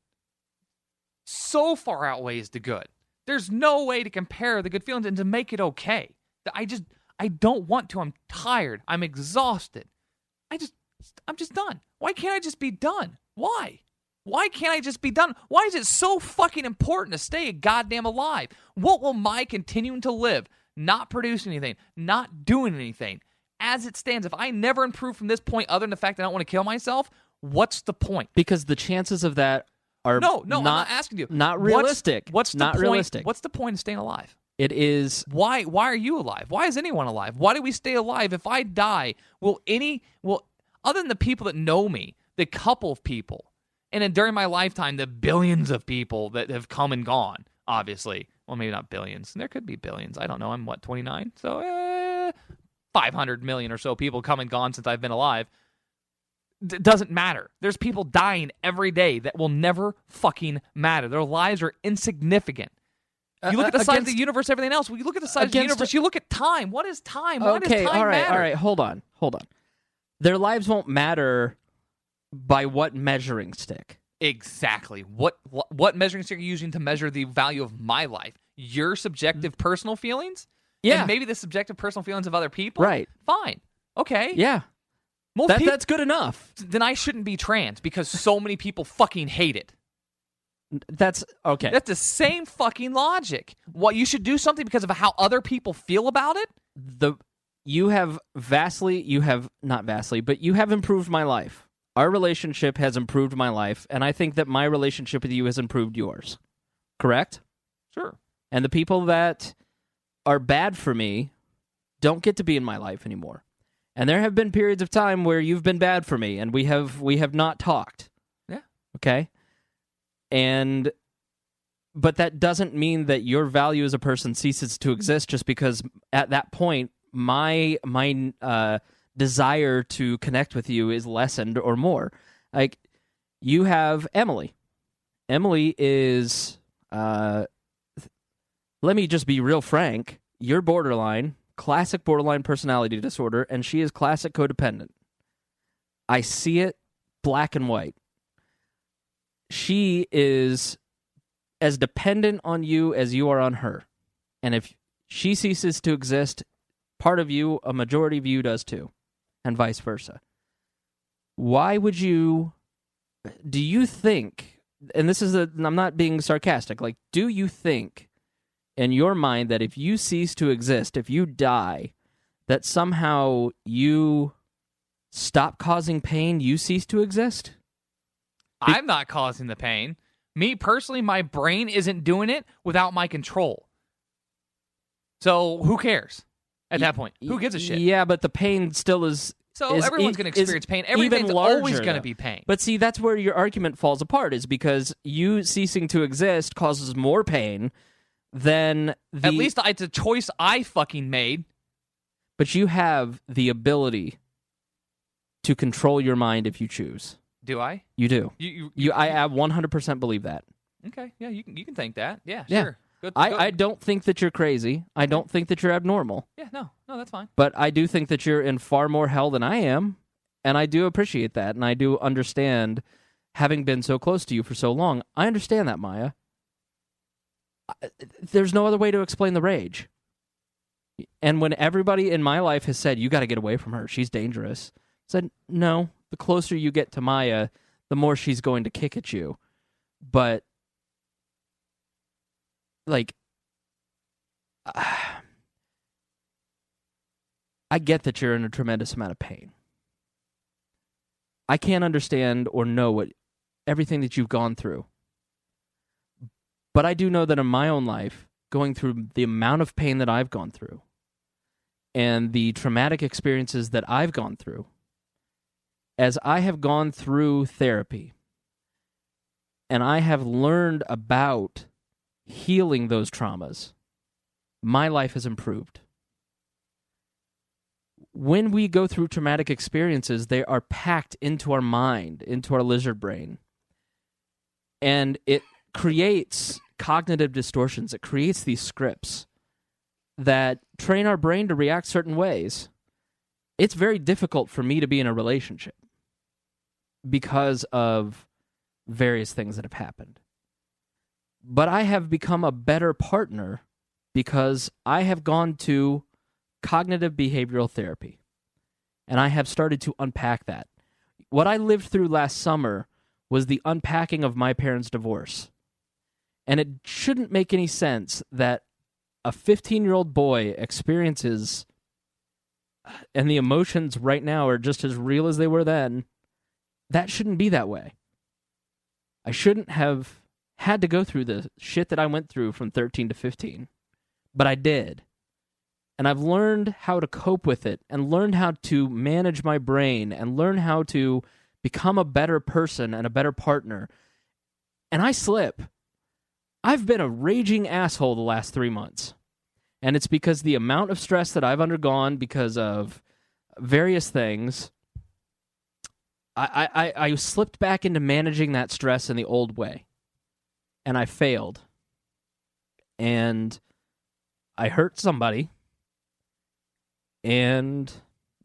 so far outweighs the good. There's no way to compare the good feelings and to make it okay. I don't want to. I'm tired. I'm exhausted. I'm just done. Why can't I just be done? Why? Why can't I just be done? Why is it so fucking important to stay goddamn alive? What will my continuing to live, not producing anything, not doing anything, as it stands, if I never improve from this point other than the fact that I don't want to kill myself, what's the point? Because the chances of that are No, I'm not asking you. Not realistic. What's the not point? realistic. What's the point of staying alive? It is. Why are you alive? Why is anyone alive? Why do we stay alive? If I die, will other than the people that know me, the couple of people, and then during my lifetime, the billions of people that have come and gone, obviously. Well, maybe not billions. There could be billions. I don't know. I'm, 29? So, 500 million or so people come and gone since I've been alive. Doesn't matter. There's people dying every day that will never fucking matter. Their lives are insignificant. You look at the size of the universe, everything else. When you look at the size of the universe, you look at time. What is time? Why does time matter? All right. Hold on. Their lives won't matter by what measuring stick. Exactly. What measuring stick are you using to measure the value of my life? Your subjective personal feelings? Yeah. And maybe the subjective personal feelings of other people? Right. Fine. Okay. Yeah. That's good enough. Then I shouldn't be trans because so many people fucking hate it. That's okay. That's the same fucking logic. What, you should do something because of how other people feel about it? You have improved my life. Our relationship has improved my life, and I think that my relationship with you has improved yours. Correct? Sure. And the people that are bad for me don't get to be in my life anymore. And there have been periods of time where you've been bad for me, and we have not talked. Yeah. Okay? but that doesn't mean that your value as a person ceases to exist just because at that point my desire to connect with you is lessened or more. Like, you have Emily. Emily is, let me just be real frank, you're borderline, classic borderline personality disorder, and she is classic codependent. I see it black and white. She is as dependent on you as you are on her. And if she ceases to exist, part of you, a majority of you does too, and vice versa. Why would you, do you think, and this is I'm not being sarcastic, like, do you think in your mind that if you cease to exist, if you die, that somehow you stop causing pain, you cease to exist? I'm not causing the pain. Me personally, my brain isn't doing it without my control. So who cares at that point? Who gives a shit? Yeah, but the pain still is... So everyone's going to experience pain. Everything's always going to be pain. But see, that's where your argument falls apart, is because you ceasing to exist causes more pain than the... At least it's a choice I fucking made. But you have the ability to control your mind if you choose. Do I? You do. I 100% believe that. Okay, yeah, you can think that. Yeah, yeah. Sure. Good. I don't think that you're crazy. I don't think that you're abnormal. Yeah, no, that's fine. But I do think that you're in far more hell than I am, and I do appreciate that, and I do understand, having been so close to you for so long, I understand that, Miah. There's no other way to explain the rage. And when everybody in my life has said, you got to get away from her, she's dangerous, I said, no, the closer you get to Miah, the more she's going to kick at you. But, like, I get that you're in a tremendous amount of pain. I can't understand or know everything that you've gone through. But I do know that in my own life, going through the amount of pain that I've gone through and the traumatic experiences that I've gone through, as I have gone through therapy and I have learned about healing those traumas, my life has improved. When we go through traumatic experiences, they are packed into our mind, into our lizard brain. And it creates cognitive distortions. It creates these scripts that train our brain to react certain ways. It's very difficult for me to be in a relationship because of various things that have happened. But I have become a better partner because I have gone to cognitive behavioral therapy, and I have started to unpack that. What I lived through last summer was the unpacking of my parents' divorce. And it shouldn't make any sense that a 15-year-old boy experiences, and the emotions right now are just as real as they were then. That shouldn't be that way. I shouldn't have had to go through the shit that I went through from 13 to 15. But I did. And I've learned how to cope with it, and learned how to manage my brain, and learn how to become a better person and a better partner. And I slip. I've been a raging asshole the last 3 months. And it's because the amount of stress that I've undergone because of various things, I slipped back into managing that stress in the old way. And I failed. And I hurt somebody. And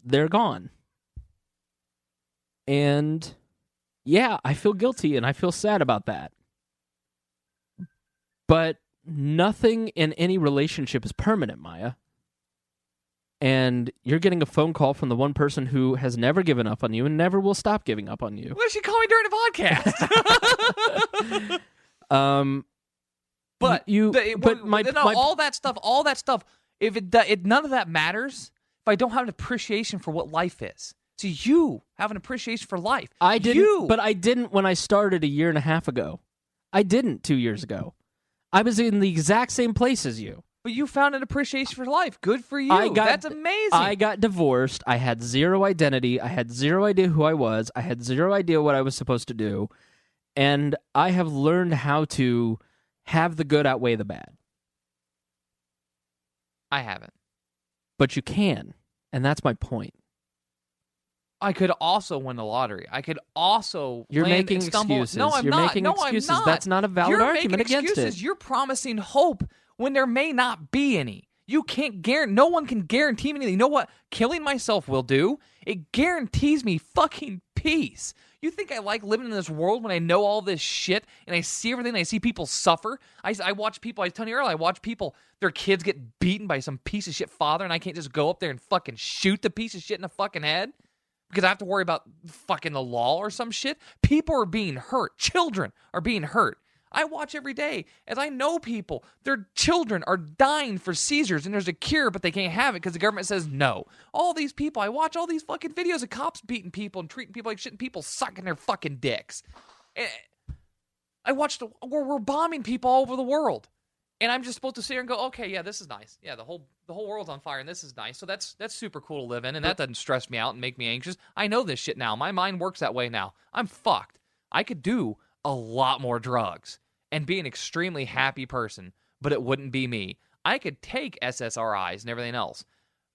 they're gone. And yeah, I feel guilty and I feel sad about that. But nothing in any relationship is permanent, Miah. And you're getting a phone call from the one person who has never given up on you and never will stop giving up on you. What did she call me during the podcast? all that stuff. If none of that matters, if I don't have an appreciation for what life is. So you have an appreciation for life. I didn't, but I didn't when I started a year and a half ago. I didn't 2 years ago. I was in the exact same place as you. But you found an appreciation for life. Good for you. That's amazing. I got divorced. I had zero identity. I had zero idea who I was. I had zero idea what I was supposed to do. And I have learned how to have the good outweigh the bad. I haven't. But you can, and that's my point. I could also win the lottery. I could also You're making excuses. No, I'm You're not. making no, excuses. I'm not. That's not a valid argument against excuses. it. You're promising hope when there may not be any. You can't guarantee. No one can guarantee me anything. You know what killing myself will do? It guarantees me fucking peace. You think I like living in this world when I know all this shit and I see everything and I see people suffer? I watch people, I was telling you earlier, I watch people, their kids get beaten by some piece of shit father and I can't just go up there and fucking shoot the piece of shit in the fucking head because I have to worry about fucking the law or some shit. People are being hurt. Children are being hurt. I watch every day as I know people, their children are dying for seizures and there's a cure, but they can't have it because the government says no. All these people, I watch all these fucking videos of cops beating people and treating people like shit and people sucking their fucking dicks. I watched, we're bombing people all over the world. And I'm just supposed to sit here and go, okay, yeah, this is nice. Yeah, the whole world's on fire and this is nice. So that's super cool to live in and that doesn't stress me out and make me anxious. I know this shit now. My mind works that way now. I'm fucked. I could do a lot more drugs and be an extremely happy person, but it wouldn't be me. I could take SSRIs and everything else,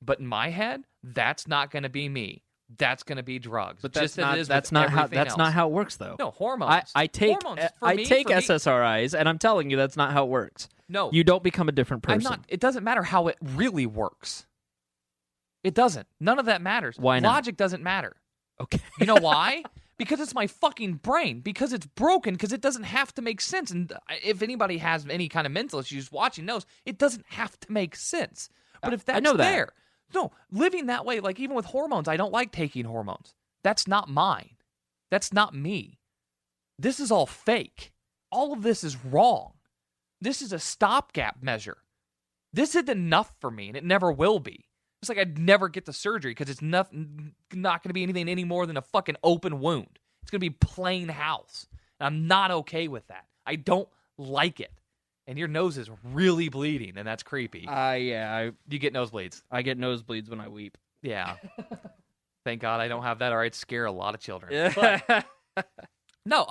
but in my head, that's not going to be me. That's going to be drugs. But that's not how it works, though. No, hormones. I take SSRIs, and I'm telling you that's not how it works. No, you don't become a different person. I'm not. It doesn't matter how it really works. It doesn't. None of that matters. Why not? Logic doesn't matter. Okay. You know why? Because it's my fucking brain. Because it's broken. Because it doesn't have to make sense. And if anybody has any kind of mental issues watching knows, it doesn't have to make sense. But if that's there, no, living that way, like even with hormones, I don't like taking hormones. That's not mine. That's not me. This is all fake. All of this is wrong. This is a stopgap measure. This isn't enough for me, and it never will be. It's like I'd never get the surgery because it's not going to be anything any more than a fucking open wound. It's going to be plain house. And I'm not okay with that. I don't like it. And your nose is really bleeding, and that's creepy. Yeah. You get nosebleeds. I get nosebleeds when I weep. Yeah. Thank God I don't have that, or I'd scare a lot of children. Yeah. But, no,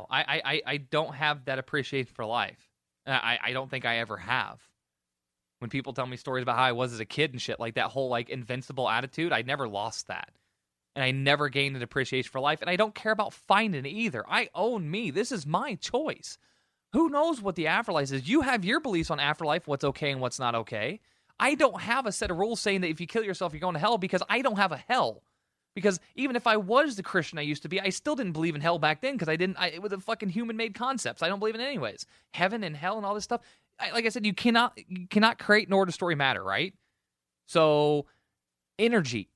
I don't have that appreciation for life. I don't think I ever have. When people tell me stories about how I was as a kid and shit, like that whole like invincible attitude, I never lost that. And I never gained an appreciation for life. And I don't care about finding it either. I own me. This is my choice. Who knows what the afterlife is? You have your beliefs on afterlife, what's okay and what's not okay. I don't have a set of rules saying that if you kill yourself, you're going to hell because I don't have a hell. Because even if I was the Christian I used to be, I still didn't believe in hell back then because it was a fucking human-made concepts. I don't believe in it anyways. Heaven and hell and all this stuff. Like I said, you cannot create nor destroy matter, right? So, energy.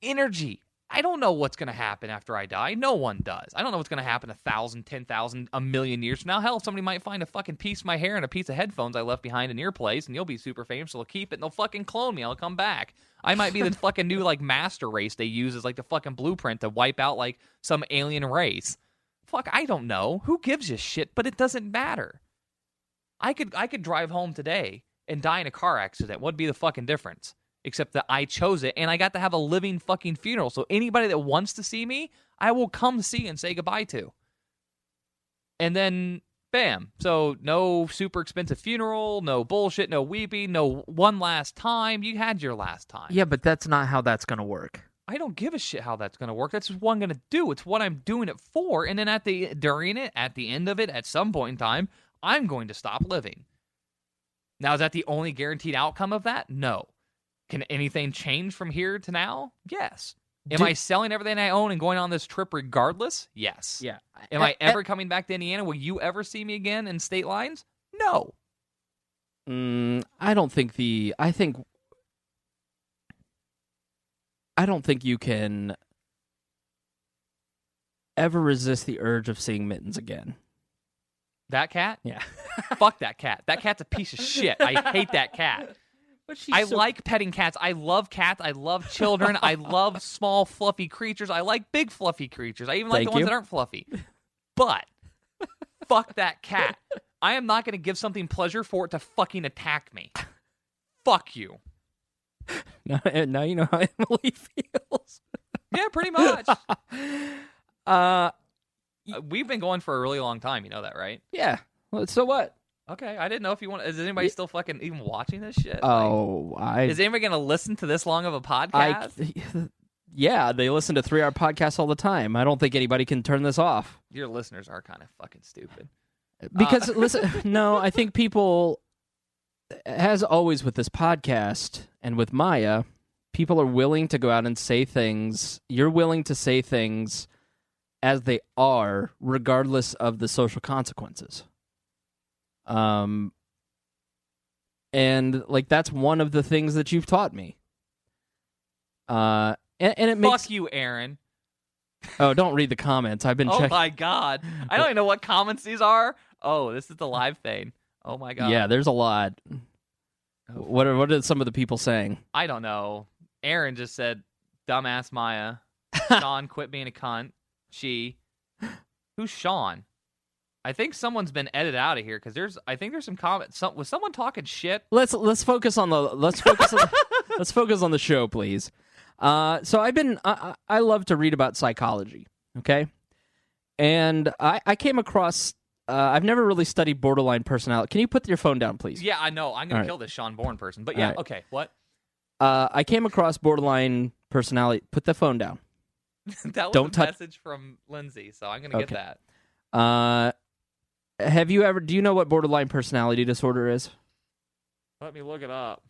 I don't know what's going to happen after I die. No one does. I don't know what's going to happen 1,000, 10,000, a million years from now. Hell, somebody might find a fucking piece of my hair and a piece of headphones I left behind in your place, and you'll be super famous, so they'll keep it, and they'll fucking clone me. I'll come back. I might be the fucking new, like, master race they use as, like, the fucking blueprint to wipe out, like, some alien race. Fuck, I don't know. Who gives a shit? But it doesn't matter. I could drive home today and die in a car accident. What'd be the fucking difference? Except that I chose it, and I got to have a living fucking funeral. So anybody that wants to see me, I will come see and say goodbye to. And then, bam. So no super expensive funeral, no bullshit, no weeping, no one last time. You had your last time. Yeah, but that's not how that's going to work. I don't give a shit how that's going to work. That's just what I'm going to do. It's what I'm doing it for. And then at the end of it, at some point in time, I'm going to stop living. Now, is that the only guaranteed outcome of that? No. Can anything change from here to now? Yes. Am I selling everything I own and going on this trip regardless? Yes. Yeah. Am I ever coming back to Indiana? Will you ever see me again in state lines? No. I don't think you can ever resist the urge of seeing Mittens again. That cat? Yeah. Fuck that cat. That cat's a piece of shit. I hate that cat. I like petting cats. I love cats. I love children. I love small, fluffy creatures. I like big, fluffy creatures. I even like the ones that aren't fluffy. But fuck that cat. I am not going to give something pleasure for it to fucking attack me. Fuck you. Now you know how Emily feels. Yeah, pretty much. we've been going for a really long time. You know that, right? Yeah. Well, so what? Okay, I didn't know if you want. Is anybody still fucking even watching this shit? Oh, is anybody gonna listen to this long of a podcast? Yeah, they listen to 3-hour podcasts all the time. I don't think anybody can turn this off. Your listeners are kind of fucking stupid. Because listen, no, I think people, as always with this podcast and with Miah, people are willing to go out and say things. You're willing to say things as they are, regardless of the social consequences. And like that's one of the things that you've taught me. And it makes fuck you, Aaron. Oh, don't read the comments. I've been checking. Oh my god, I don't even know what comments these are. Oh, this is the live thing. Oh my god. Yeah, there's a lot. Oh, what are some of the people saying? I don't know. Aaron just said, "Dumbass Miah." Sean, quit being a cunt. Who's Sean? I think someone's been edited out of here because I think there's some comments. Was someone talking shit? Let's focus on let's focus on the show, please. So I love to read about psychology, okay? And I came across I've never really studied borderline personality. Can you put your phone down, please? Yeah, I know. I'm gonna kill this Sean Bourne person. But yeah, okay. What? I came across borderline personality. Put the phone down. That was a message from Lindsay, so I'm gonna get that. Do you know what borderline personality disorder is? Let me look it up.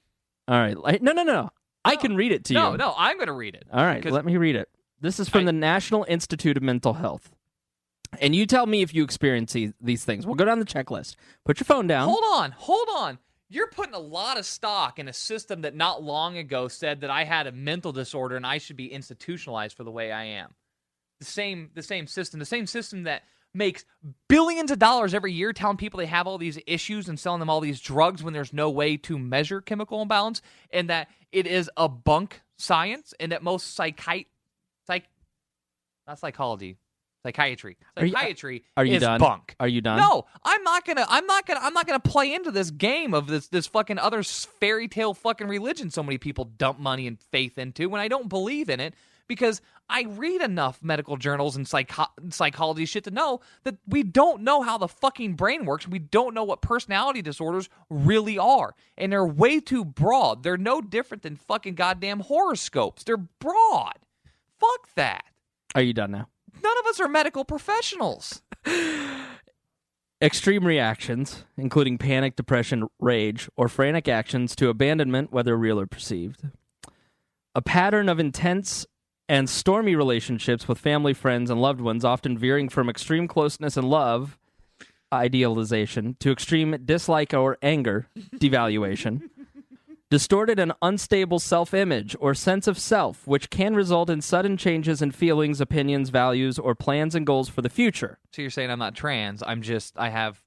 All right. No. I can read it to you. No, I'm going to read it. All right, let me read it. This is from the National Institute of Mental Health. And you tell me if you experience these things. We'll go down the checklist. Put your phone down. Hold on. You're putting a lot of stock in a system that not long ago said that I had a mental disorder and I should be institutionalized for the way I am. The same system that makes billions of dollars every year telling people they have all these issues and selling them all these drugs when there's no way to measure chemical imbalance, and that it is a bunk science, and that most psychiatry is done? Bunk. Are you done? No, I'm not gonna play into this game of this fucking other fairy tale fucking religion so many people dump money and faith into when I don't believe in it. Because I read enough medical journals and psychology shit to know that we don't know how the fucking brain works. We don't know what personality disorders really are. And they're way too broad. They're no different than fucking goddamn horoscopes. They're broad. Fuck that. Are you done now? None of us are medical professionals. Extreme reactions, including panic, depression, rage, or frantic actions to abandonment, whether real or perceived. A pattern of intense and stormy relationships with family, friends, and loved ones, often veering from extreme closeness and love, idealization, to extreme dislike or anger, devaluation. Distorted and unstable self-image or sense of self, which can result in sudden changes in feelings, opinions, values, or plans and goals for the future. So you're saying I'm not trans, I have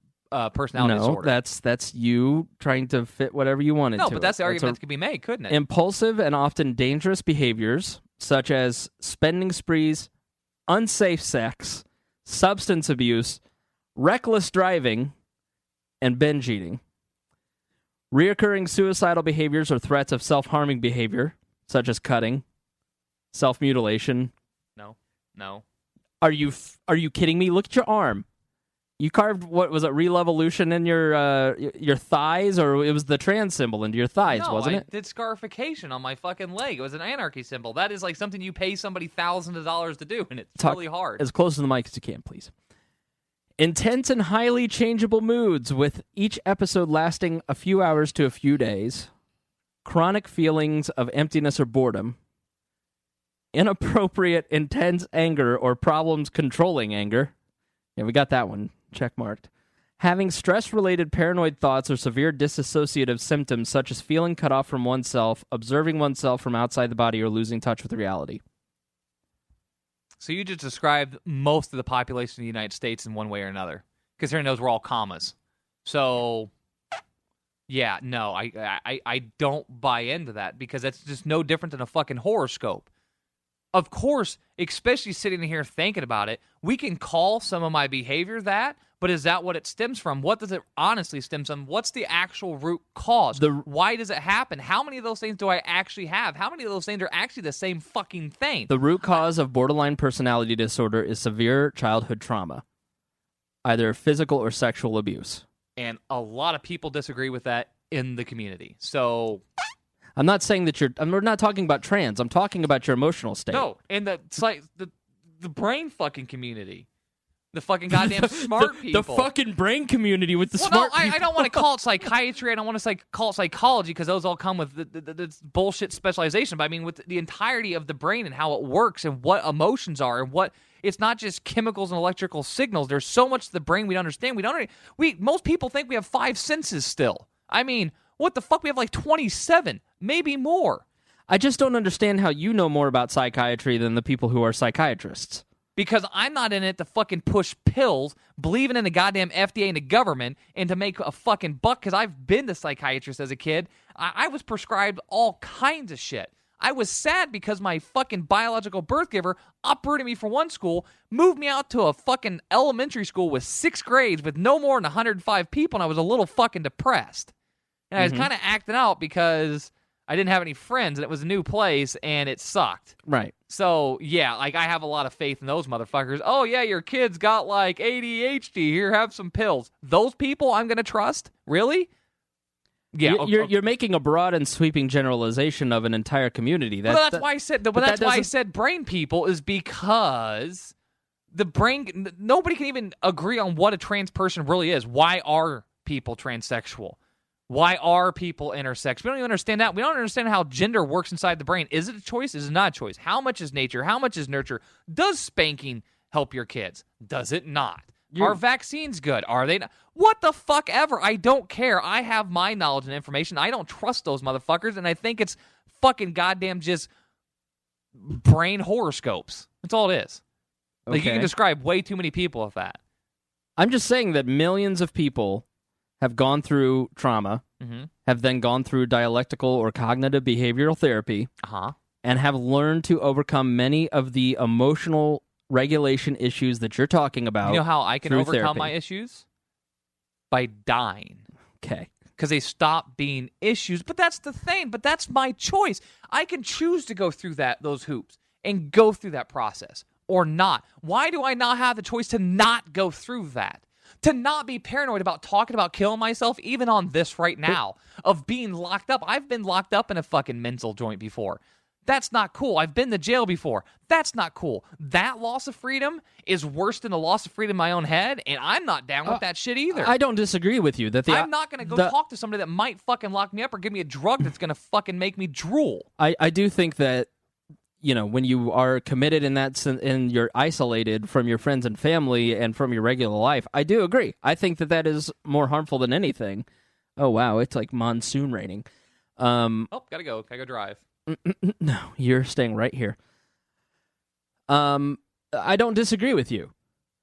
personality disorder. No, that's you trying to fit whatever you want into it. No, but that's the argument that could be made, couldn't it? Impulsive and often dangerous behaviors, such as spending sprees, unsafe sex, substance abuse, reckless driving, and binge eating. Reoccurring suicidal behaviors or threats of self-harming behavior, such as cutting, self-mutilation. No. Are you kidding me? Look at your arm. You carved, what was it, Revolution in your thighs, or it was the trans symbol into your thighs, wasn't it? I did scarification on my fucking leg. It was an anarchy symbol. That is like something you pay somebody thousands of dollars to do, and it's really hard. As close to the mic as you can, please. Intense and highly changeable moods, with each episode lasting a few hours to a few days. Chronic feelings of emptiness or boredom. Inappropriate, intense anger or problems controlling anger. Yeah, we got that one checkmarked. Having stress-related paranoid thoughts or severe dissociative symptoms such as feeling cut off from oneself, observing oneself from outside the body, or losing touch with reality. So you just described most of the population of the United States in one way or another, considering those were all commas. So, yeah, no, I don't buy into that, because that's just no different than a fucking horoscope. Of course, especially sitting here thinking about it, we can call some of my behavior that, But is that what it stems from? What does it honestly stem from? What's the actual root cause? Why does it happen? How many of those things do I actually have? How many of those things are actually the same fucking thing? The root cause of borderline personality disorder is severe childhood trauma, either physical or sexual abuse. And a lot of people disagree with that in the community. So I'm not saying that we're not talking about trans. I'm talking about your emotional state. No, in the brain fucking community. The fucking goddamn smart people. The fucking brain community with the smart people. I don't want to call it psychiatry. I don't want to call it psychology because those all come with the bullshit specialization. But I mean, with the entirety of the brain and how it works and what emotions are and what... It's not just chemicals and electrical signals. There's so much to the brain we don't understand. Most people think we have 5 senses still. I mean, what the fuck? We have like 27, maybe more. I just don't understand how you know more about psychiatry than the people who are psychiatrists. Because I'm not in it to fucking push pills, believing in the goddamn FDA and the government, and to make a fucking buck, because I've been to psychiatrist as a kid. I was prescribed all kinds of shit. I was sad because my fucking biological birth giver uprooted me from one school, moved me out to a fucking elementary school with 6 grades with no more than 105 people, and I was a little fucking depressed. And I was kind of acting out because I didn't have any friends, and it was a new place, and it sucked. Right. So, yeah, I have a lot of faith in those motherfuckers. Oh, yeah, your kid's got, ADHD. Here, have some pills. Those people I'm going to trust? Really? Yeah, you're making a broad and sweeping generalization of an entire community. That's why I said brain people is because the brain... Nobody can even agree on what a trans person really is. Why are people transsexual? Why are people intersex? We don't even understand that. We don't understand how gender works inside the brain. Is it a choice? Is it not a choice? How much is nature? How much is nurture? Does spanking help your kids? Does it not? Are vaccines good? Are they not? What the fuck ever? I don't care. I have my knowledge and information. I don't trust those motherfuckers, and I think it's fucking goddamn just brain horoscopes. That's all it is. You can describe way too many people with that. I'm just saying that millions of people have gone through trauma, have then gone through dialectical or cognitive behavioral therapy, and have learned to overcome many of the emotional regulation issues that you're talking about. You know how I can overcome my issues? By dying. Okay. Because they stop being issues. But that's the thing. But that's my choice. I can choose to go through those hoops and go through that process or not. Why do I not have the choice to not go through that? To not be paranoid about talking about killing myself, even on this right now, of being locked up. I've been locked up in a fucking mental joint before. That's not cool. I've been to jail before. That's not cool. That loss of freedom is worse than the loss of freedom in my own head, and I'm not down with that shit either. I don't disagree with you. I'm not going to go talk to somebody that might fucking lock me up or give me a drug that's going to fucking make me drool. I do think that, when you are committed in that and you're isolated from your friends and family and from your regular life, I do agree. I think that is more harmful than anything. Oh, wow, it's like monsoon raining. Gotta go. Gotta go drive. No, you're staying right here. I don't disagree with you.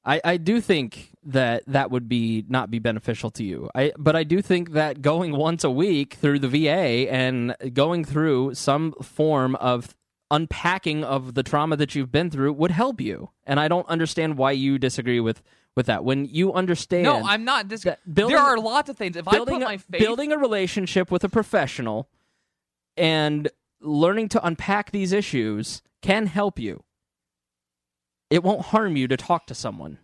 I do think that would not be beneficial to you. But I do think that going once a week through the VA and going through some form of unpacking of the trauma that you've been through would help you. And I don't understand why you disagree with that. When you understand... No, I'm not disagreeing. There are lots of things. If I put my faith... Building a relationship with a professional and learning to unpack these issues can help you. It won't harm you to talk to someone.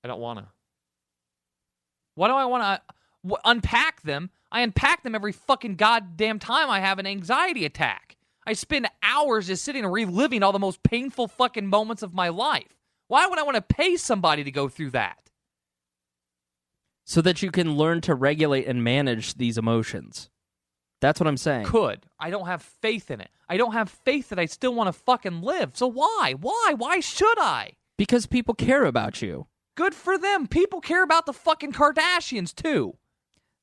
I don't want to. Why do I want to unpack them? I unpack them every fucking goddamn time I have an anxiety attack. I spend hours just sitting and reliving all the most painful fucking moments of my life. Why would I want to pay somebody to go through that? So that you can learn to regulate and manage these emotions. That's what I'm saying. I don't have faith in it. I don't have faith that I still want to fucking live. So why? Why should I? Because people care about you. Good for them. People care about the fucking Kardashians too.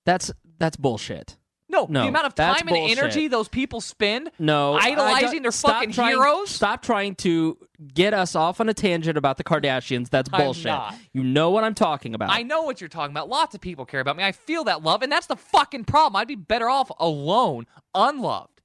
That's bullshit. No, the amount of time and energy those people spend idolizing their fucking heroes. Stop trying to get us off on a tangent about the Kardashians. That's bullshit. I'm not. You know what I'm talking about. I know what you're talking about. Lots of people care about me. I feel that love, and that's the fucking problem. I'd be better off alone, unloved.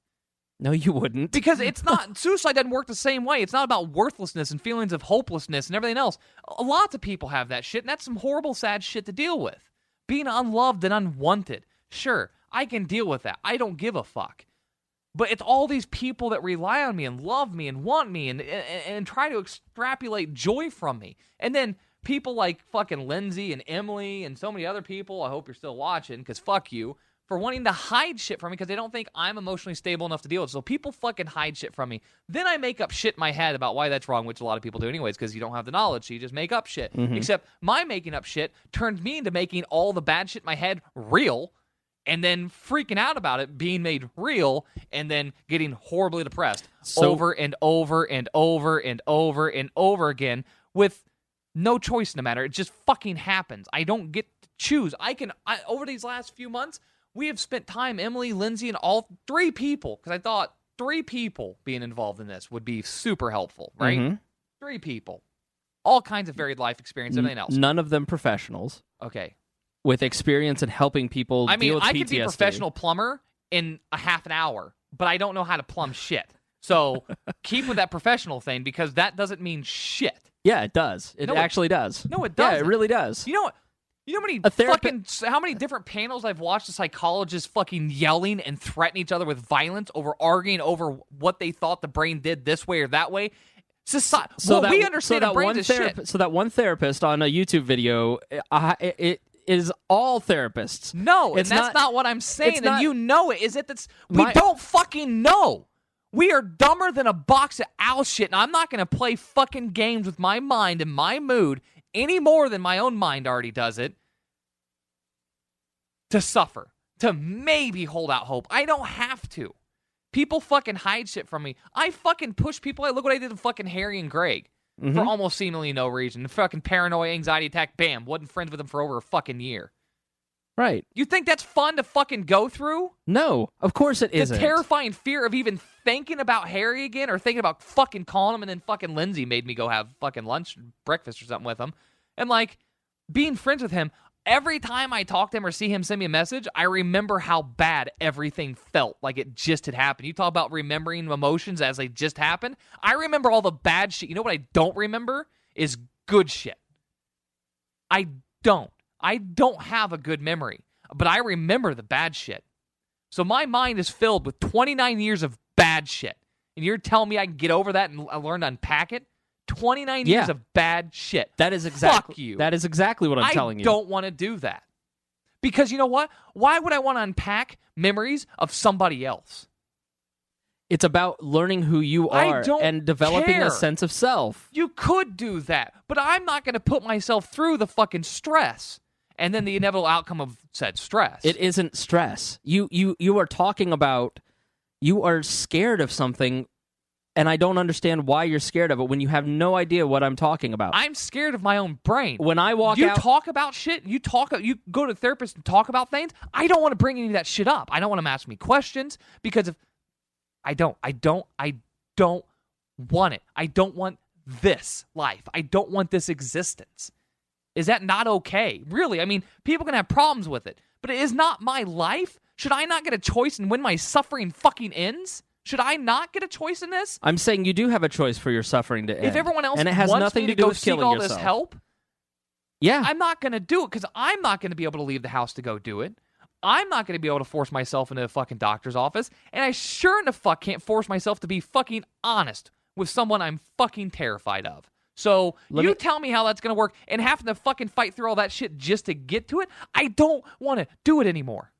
No, you wouldn't. Because it's not, suicide doesn't work the same way. It's not about worthlessness and feelings of hopelessness and everything else. Lots of people have that shit, and that's some horrible, sad shit to deal with. Being unloved and unwanted. Sure, I can deal with that. I don't give a fuck. But it's all these people that rely on me and love me and want me and try to extrapolate joy from me. And then people like fucking Lindsay and Emily and so many other people, I hope you're still watching, because fuck you, for wanting to hide shit from me because they don't think I'm emotionally stable enough to deal with it. So people fucking hide shit from me. Then I make up shit in my head about why that's wrong, which a lot of people do anyways because you don't have the knowledge, so you just make up shit. Mm-hmm. Except my making up shit turned me into making all the bad shit in my head real, and then freaking out about it being made real, and then getting horribly depressed over and over and over and over and over again with no choice in the matter. It just fucking happens. I don't get to choose. Over these last few months, we have spent time, Emily, Lindsay, and all 3 people, because I thought 3 people being involved in this would be super helpful, right? Mm-hmm. 3 people. All kinds of varied life experience, everything else. None of them professionals. Okay. With experience in helping people deal with PTSD. I could be a professional plumber in a half an hour, but I don't know how to plumb shit. So keep with that professional thing, because that doesn't mean shit. Yeah, it does. It actually does. No, it doesn't. Yeah, it really does. You know what? You know how many different panels I've watched of psychologists fucking yelling and threatening each other with violence over arguing over what they thought the brain did this way or that way? We understand the brain is shit. So that one therapist on a YouTube video, it is all therapists. No, and that's not what I'm saying, and you know it. Is it that's we don't fucking know. We are dumber than a box of owl shit, and I'm not going to play fucking games with my mind and my mood any more than my own mind already does it, to suffer, to maybe hold out hope. I don't have to. People fucking hide shit from me. I fucking push people. Look what I did to fucking Harry and Greg for almost seemingly no reason. Fucking paranoia, anxiety attack, bam. Wasn't friends with them for over a fucking year. Right. You think that's fun to fucking go through? No, of course it isn't. The terrifying fear of even thinking about Harry again or thinking about fucking calling him, and then fucking Lindsay made me go have fucking lunch, breakfast or something with him. And like, being friends with him, every time I talk to him or see him send me a message, I remember how bad everything felt like it just had happened. You talk about remembering emotions as they just happened. I remember all the bad shit. You know what I don't remember is good shit. I don't have a good memory, but I remember the bad shit. So my mind is filled with 29 years of bad shit. And you're telling me I can get over that and learn to unpack it? 29 years of bad shit. That is exactly, fuck you. That is exactly what I'm telling you. I don't want to do that. Because you know what? Why would I want to unpack memories of somebody else? It's about learning who you are and developing a sense of self. You could do that, but I'm not going to put myself through the fucking stress. And then the inevitable outcome of said stress. It isn't stress. You are talking about, you are scared of something, and I don't understand why you're scared of it when you have no idea what I'm talking about. I'm scared of my own brain. When I walk out... You talk about shit, you go to a therapist and talk about things, I don't want to bring any of that shit up. I don't want them to ask me questions, because if... I don't want it. I don't want this life. I don't want this existence. Is that not okay? Really, I mean, people can have problems with it, but it is not my life. Should I not get a choice in when my suffering fucking ends? Should I not get a choice in this? I'm saying you do have a choice for your suffering to end. If everyone else and it has wants nothing me to to do go with seek killing all yourself. this help, yeah, I'm not going to do it, because I'm not going to be able to leave the house to go do it. I'm not going to be able to force myself into a fucking doctor's office, and I sure in the fuck can't force myself to be fucking honest with someone I'm fucking terrified of. So tell me how that's going to work, and having to fucking fight through all that shit just to get to it, I don't want to do it anymore.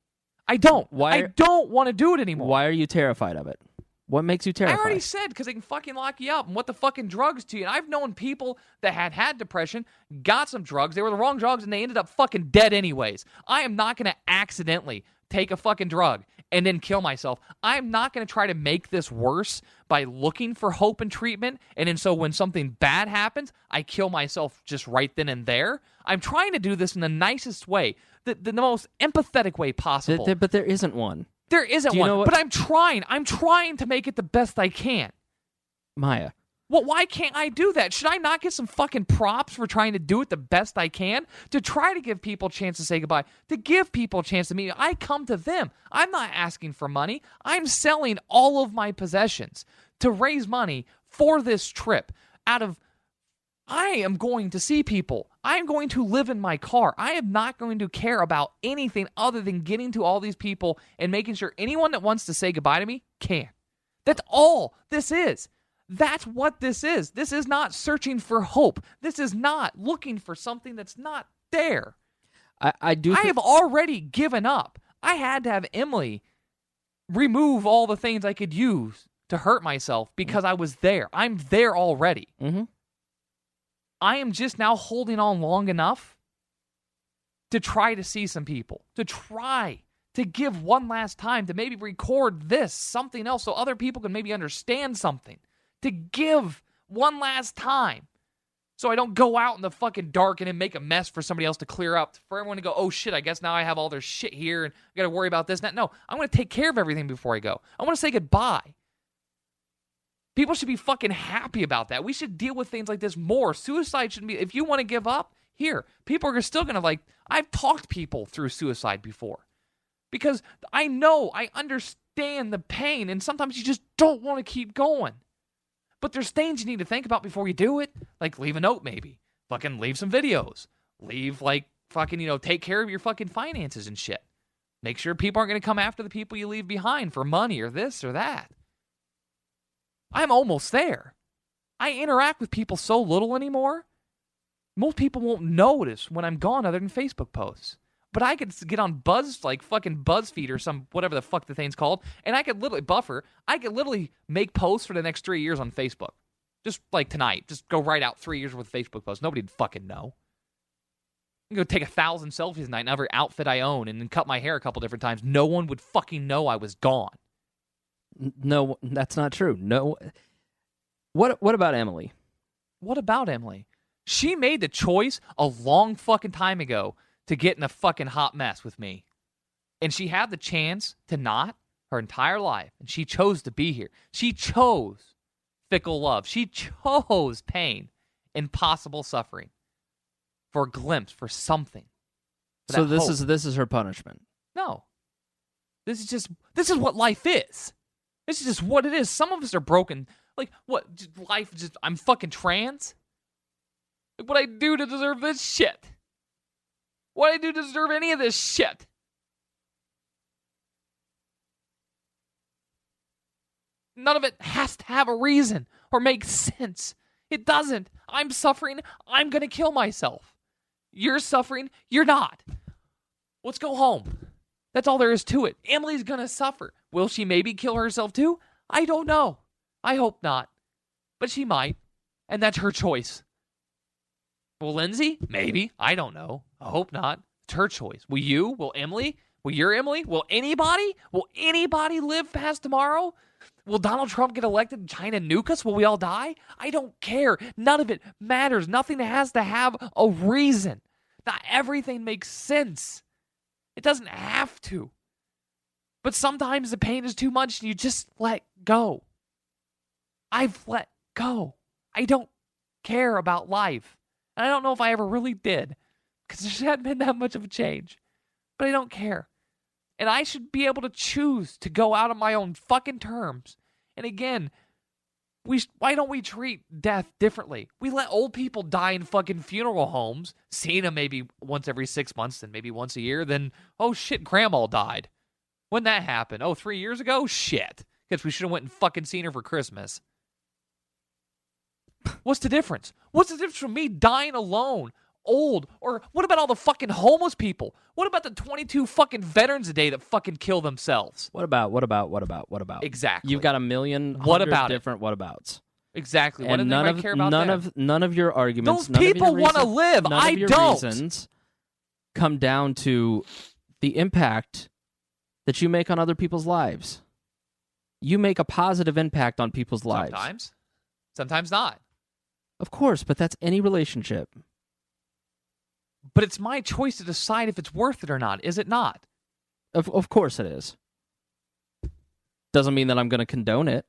I don't. I don't want to do it anymore. Why are you terrified of it? What makes you terrified? I already said, because they can fucking lock you up and what the fucking drugs to you. And I've known people that had depression, got some drugs, they were the wrong drugs, and they ended up fucking dead anyways. I am not going to accidentally take a fucking drug and then kill myself. I'm not going to try to make this worse by looking for hope and treatment, and then so when something bad happens, I kill myself just right then and there. I'm trying to do this in the nicest way, the most empathetic way possible. But there isn't one. There isn't one, but I'm trying. I'm trying to make it the best I can. Miah, Well, why can't I do that? Should I not get some fucking props for trying to do it the best I can? To try to give people a chance to say goodbye. To give people a chance to meet me. I come to them. I'm not asking for money. I'm selling all of my possessions to raise money for this trip. I am going to see people. I'm going to live in my car. I am not going to care about anything other than getting to all these people and making sure anyone that wants to say goodbye to me can. That's all this is. That's what this is. This is not searching for hope. This is not looking for something that's not there. I have already given up. I had to have Emily remove all the things I could use to hurt myself because I was there. I'm there already. Mm-hmm. I am just now holding on long enough to try to see some people, to try to give one last time, to maybe record this, something else, so other people can maybe understand something. To give one last time so I don't go out in the fucking dark and then make a mess for somebody else to clear up, for everyone to go, oh shit, I guess now I have all their shit here and I got to worry about this and that. No, I'm going to take care of everything before I go. I want to say goodbye. People should be fucking happy about that. We should deal with things like this more. Suicide shouldn't be, if you want to give up, here. People are still going to I've talked people through suicide before. Because I understand the pain and sometimes you just don't want to keep going. But there's things you need to think about before you do it. Like leave a note maybe. Fucking leave some videos. Leave take care of your fucking finances and shit. Make sure people aren't going to come after the people you leave behind for money or this or that. I'm almost there. I interact with people so little anymore. Most people won't notice when I'm gone other than Facebook posts. But I could get on fucking BuzzFeed or some, whatever the fuck the thing's called, and I could literally make posts for the next 3 years on Facebook. Just like tonight. Just go write out 3 years worth of Facebook posts. Nobody'd fucking know. I can go take 1,000 selfies tonight in every outfit I own and then cut my hair a couple different times. No one would fucking know I was gone. No, that's not true. No. What about Emily? What about Emily? She made the choice a long fucking time ago to get in a fucking hot mess with me. And she had the chance to not her entire life. And she chose to be here. She chose fickle love. She chose pain and possible suffering for a glimpse, for something. For so this is her punishment. No. This is what life is. This is just what it is. Some of us are broken. Like, what? Life just, I'm fucking trans? Like, what I do to deserve this shit? What I do to deserve any of this shit? None of it has to have a reason or make sense. It doesn't. I'm suffering. I'm going to kill myself. You're suffering. You're not. Let's go home. That's all there is to it. Emily's going to suffer. Will she maybe kill herself too? I don't know. I hope not. But she might. And that's her choice. Will Lindsay? Maybe. I don't know. I hope not. It's her choice. Will you? Will Emily? Will your Emily? Will anybody? Will anybody live past tomorrow? Will Donald Trump get elected and China nuke us? Will we all die? I don't care. None of it matters. Nothing has to have a reason. Not everything makes sense. It doesn't have to. But sometimes the pain is too much and you just let go. I've let go. I don't care about life. And I don't know if I ever really did, because there hadn't been that much of a change. But I don't care. And I should be able to choose to go out on my own fucking terms. And again, why don't we treat death differently? We let old people die in fucking funeral homes, seeing them maybe once every 6 months, then maybe once a year, then, oh shit, grandma died. When that happened? Oh, 3 years ago? Shit. Guess we should have went and fucking seen her for Christmas. What's the difference? What's the difference from me dying alone, old? Or what about all the fucking homeless people? What about the 22 fucking veterans a day that fucking kill themselves? What about? Exactly. You've got a million different whatabouts. Exactly. And none of your arguments. Those people want to live. I don't. Reasons come down to the impact that you make on other people's lives. You make a positive impact on people's lives. Sometimes not. Of course, but that's any relationship. But it's my choice to decide if it's worth it or not, is it not? Of course it is. Doesn't mean that I'm going to condone it.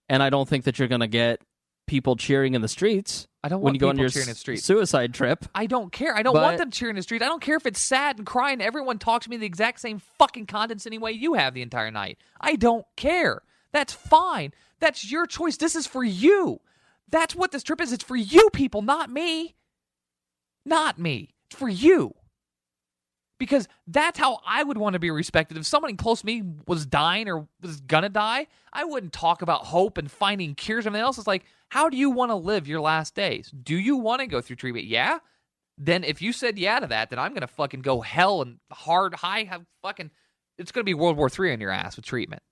And I don't think that you're going to get people cheering in the streets. I don't when want you go on people your cheering in the streets. Suicide trip. I don't care. I don't want them cheering in the streets. I don't care if it's sad and crying. Everyone talks to me the exact same fucking condescending way you have the entire night. I don't care. That's fine. That's your choice. This is for you. That's what this trip is. It's for you people, not me. Not me. It's for you. Because that's how I would want to be respected. If someone close to me was dying or was gonna die, I wouldn't talk about hope and finding cures and everything else. It's like, how do you want to live your last days? Do you want to go through treatment? Yeah? Then if you said yeah to that, then I'm gonna fucking go hell and hard, high, have fucking, it's gonna be World War III on your ass with treatment.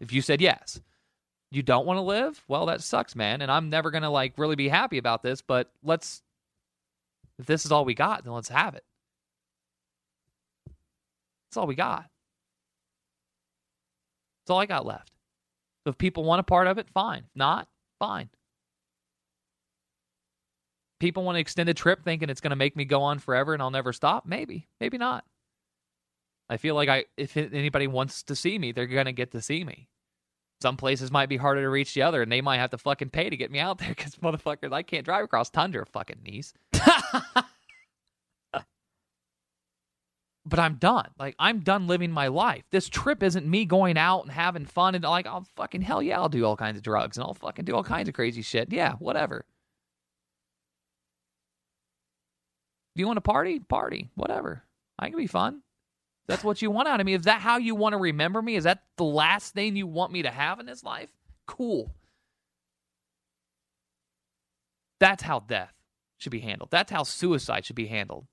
If you said yes. You don't want to live? Well, that sucks, man. And I'm never gonna like really be happy about this, but if this is all we got, then let's have it. That's all we got. That's all I got left. So if people want a part of it, fine. If not, fine. People want an extended trip thinking it's going to make me go on forever and I'll never stop? Maybe. Maybe not. I feel like if anybody wants to see me, they're going to get to see me. Some places might be harder to reach the other, and they might have to fucking pay to get me out there because, motherfuckers, I can't drive across tundra, fucking knees. But I'm done. Like, I'm done living my life. This trip isn't me going out and having fun and like, oh, fucking hell yeah, I'll do all kinds of drugs and I'll fucking do all kinds of crazy shit. Yeah, whatever. Do you want to party? Party. Whatever. I can be fun. That's what you want out of me. Is that how you want to remember me? Is that the last thing you want me to have in this life? Cool. That's how death should be handled. That's how suicide should be handled.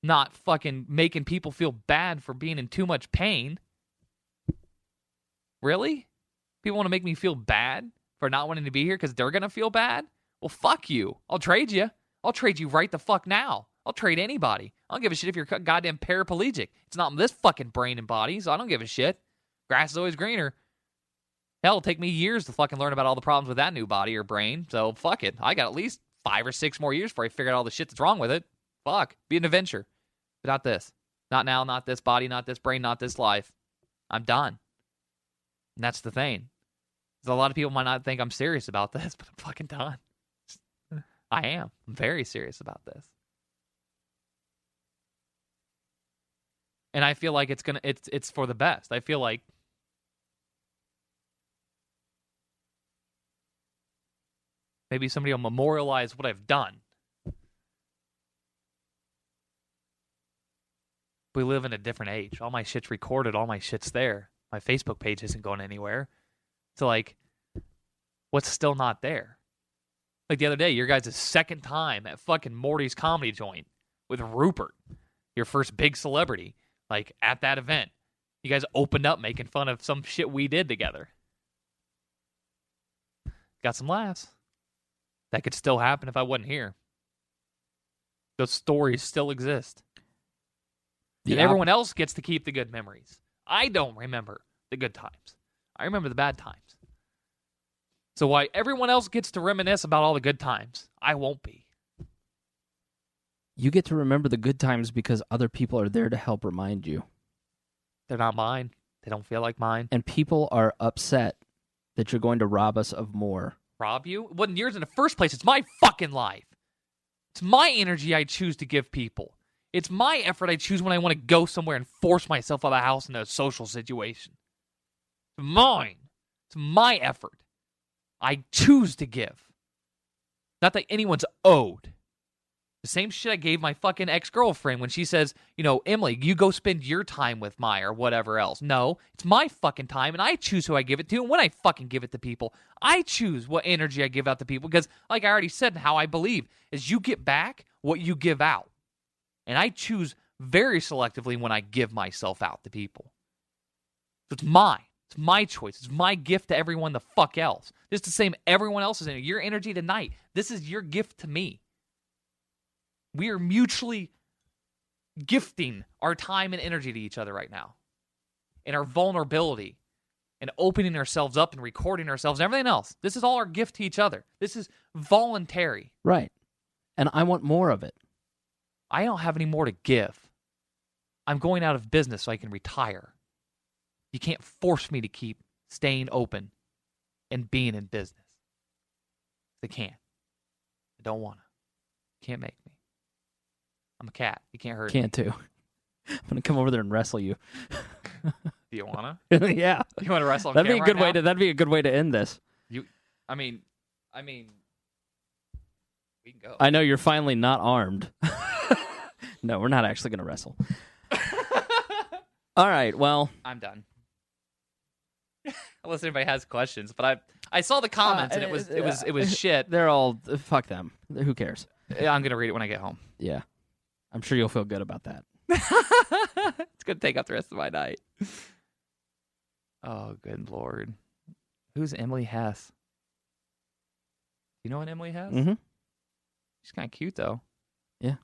Not fucking making people feel bad for being in too much pain. Really? People want to make me feel bad for not wanting to be here because they're going to feel bad? Well, fuck you. I'll trade you. I'll trade you right the fuck now. I'll trade anybody. I don't give a shit if you're goddamn paraplegic. It's not this fucking brain and body, so I don't give a shit. Grass is always greener. Hell, it'll take me years to fucking learn about all the problems with that new body or brain, so fuck it. I got at least 5 or 6 more years before I figure out all the shit that's wrong with it. Fuck. Be an adventure. But not this. Not now, not this body, not this brain, not this life. I'm done. And that's the thing. A lot of people might not think I'm serious about this, but I'm fucking done. I am. I'm very serious about this. And I feel like it's for the best. I feel like maybe somebody will memorialize what I've done. We live in a different age. All my shit's recorded. All my shit's there. My Facebook page isn't going anywhere. So, like, what's still not there? Like the other day, your guys' second time at fucking Morty's Comedy Joint with Rupert, your first big celebrity, like, at that event. You guys opened up making fun of some shit we did together. Got some laughs. That could still happen if I wasn't here. Those stories still exist. And everyone else gets to keep the good memories. I don't remember the good times. I remember the bad times. So why everyone else gets to reminisce about all the good times, I won't be. You get to remember the good times because other people are there to help remind you. They're not mine. They don't feel like mine. And people are upset that you're going to rob us of more. Rob you? It wasn't yours in the first place. It's my fucking life. It's my energy I choose to give people. It's my effort I choose when I want to go somewhere and force myself out of the house in a social situation. It's mine. It's my effort. I choose to give. Not that anyone's owed. The same shit I gave my fucking ex-girlfriend when she says, you know, Emily, you go spend your time with Miah or whatever else. No, it's my fucking time, and I choose who I give it to and when I fucking give it to people. I choose what energy I give out to people because, like I already said, how I believe is you get back what you give out. And I choose very selectively when I give myself out to people. So it's mine. It's my choice. It's my gift to everyone the fuck else. Just the same everyone else's energy. Your energy tonight. This is your gift to me. We are mutually gifting our time and energy to each other right now. And our vulnerability. And opening ourselves up and recording ourselves and everything else. This is all our gift to each other. This is voluntary. Right. And I want more of it. I don't have any more to give. I'm going out of business so I can retire. You can't force me to keep staying open and being in business. They can't. I don't want to. Can't make me. I'm a cat. You can't hurt me. Can't too. I'm gonna come over there and wrestle you. Do you wanna? Yeah. You want to wrestle on That'd be a camera good right way now? to. That'd be a good way to end this. I mean, we can go. I know you're finally not armed. No, we're not actually gonna wrestle. All right. Well, I'm done. Unless anybody has questions, but I saw the comments and it was shit. they're all fuck them. Who cares? I'm gonna read it when I get home. Yeah, I'm sure you'll feel good about that. It's gonna take up the rest of my night. Oh, good Lord. Who's Emily Hess? You know what Emily Hess? Mm-hmm. She's kind of cute, though. Yeah.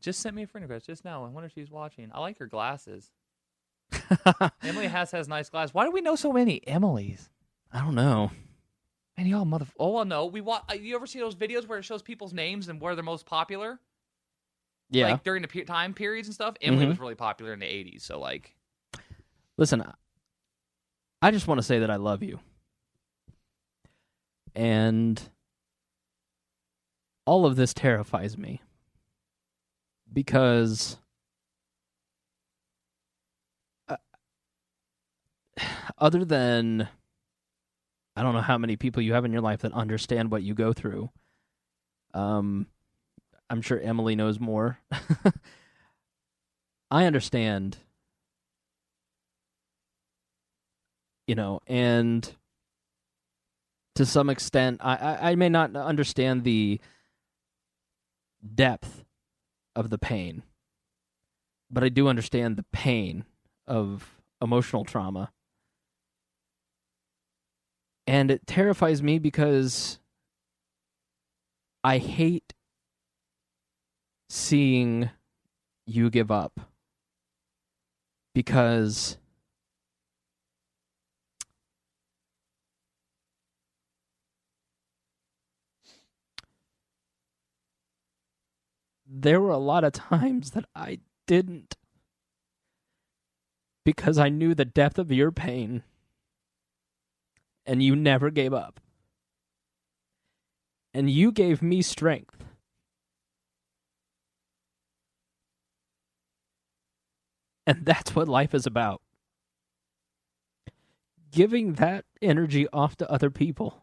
Just sent me a friend request just now. I wonder if she's watching. I like her glasses. Emily Hess has nice glasses. Why do we know so many Emilys? I don't know. Man, y'all Oh, well, no. You ever see those videos where it shows people's names and where they're most popular? Yeah. Like, during the time periods and stuff? Emily was really popular in the 80s, so, like... Listen, I just want to say that I love you. And all of this terrifies me. Because other than, I don't know how many people you have in your life that understand what you go through. I'm sure Emily knows more. I understand, and to some extent, I may not understand the depth of the pain, but I do understand the pain of emotional trauma. And it terrifies me because I hate seeing you give up. Because there were a lot of times that I didn't, because I knew the depth of your pain, and you never gave up. And you gave me strength. And that's what life is about. Giving that energy off to other people.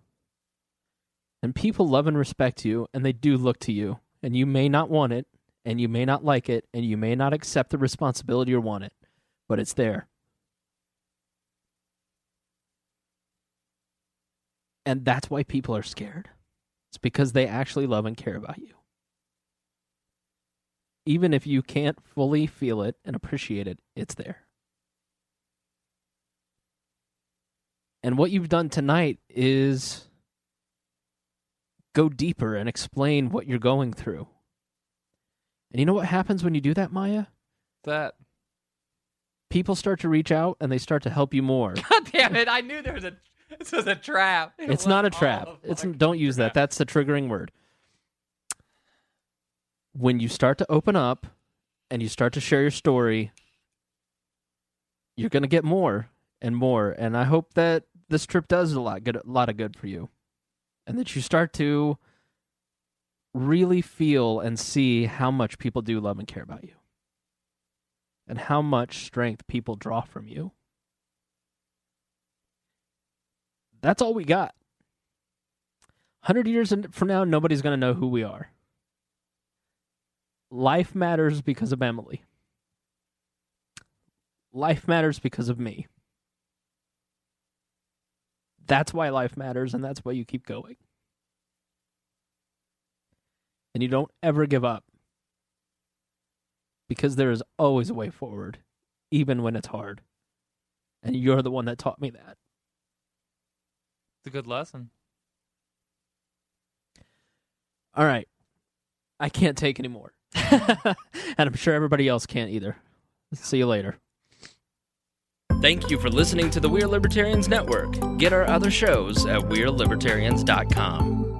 And people love and respect you, and they do look to you. And you may not want it, and you may not like it, and you may not accept the responsibility or want it, but it's there. And that's why people are scared. It's because they actually love and care about you. Even if you can't fully feel it and appreciate it, it's there. And what you've done tonight is go deeper and explain what you're going through. And you know what happens when you do that, Miah? That People start to reach out and they start to help you more. God damn it! I knew this was a trap. It's not a trap. Don't use that. That's the triggering word. When you start to open up and you start to share your story, you're going to get more and more. And I hope that this trip does a lot of good for you. And that you start to really feel and see how much people do love and care about you. And how much strength people draw from you. That's all we got. 100 years from now, nobody's going to know who we are. Life matters because of Emily. Life matters because of me. That's why life matters, and that's why you keep going. And you don't ever give up. Because there is always a way forward, even when it's hard. And you're the one that taught me that. It's a good lesson. All right. I can't take any more. And I'm sure everybody else can't either. See you later. Thank you for listening to the We Are Libertarians Network. Get our other shows at WeareLibertarians.com.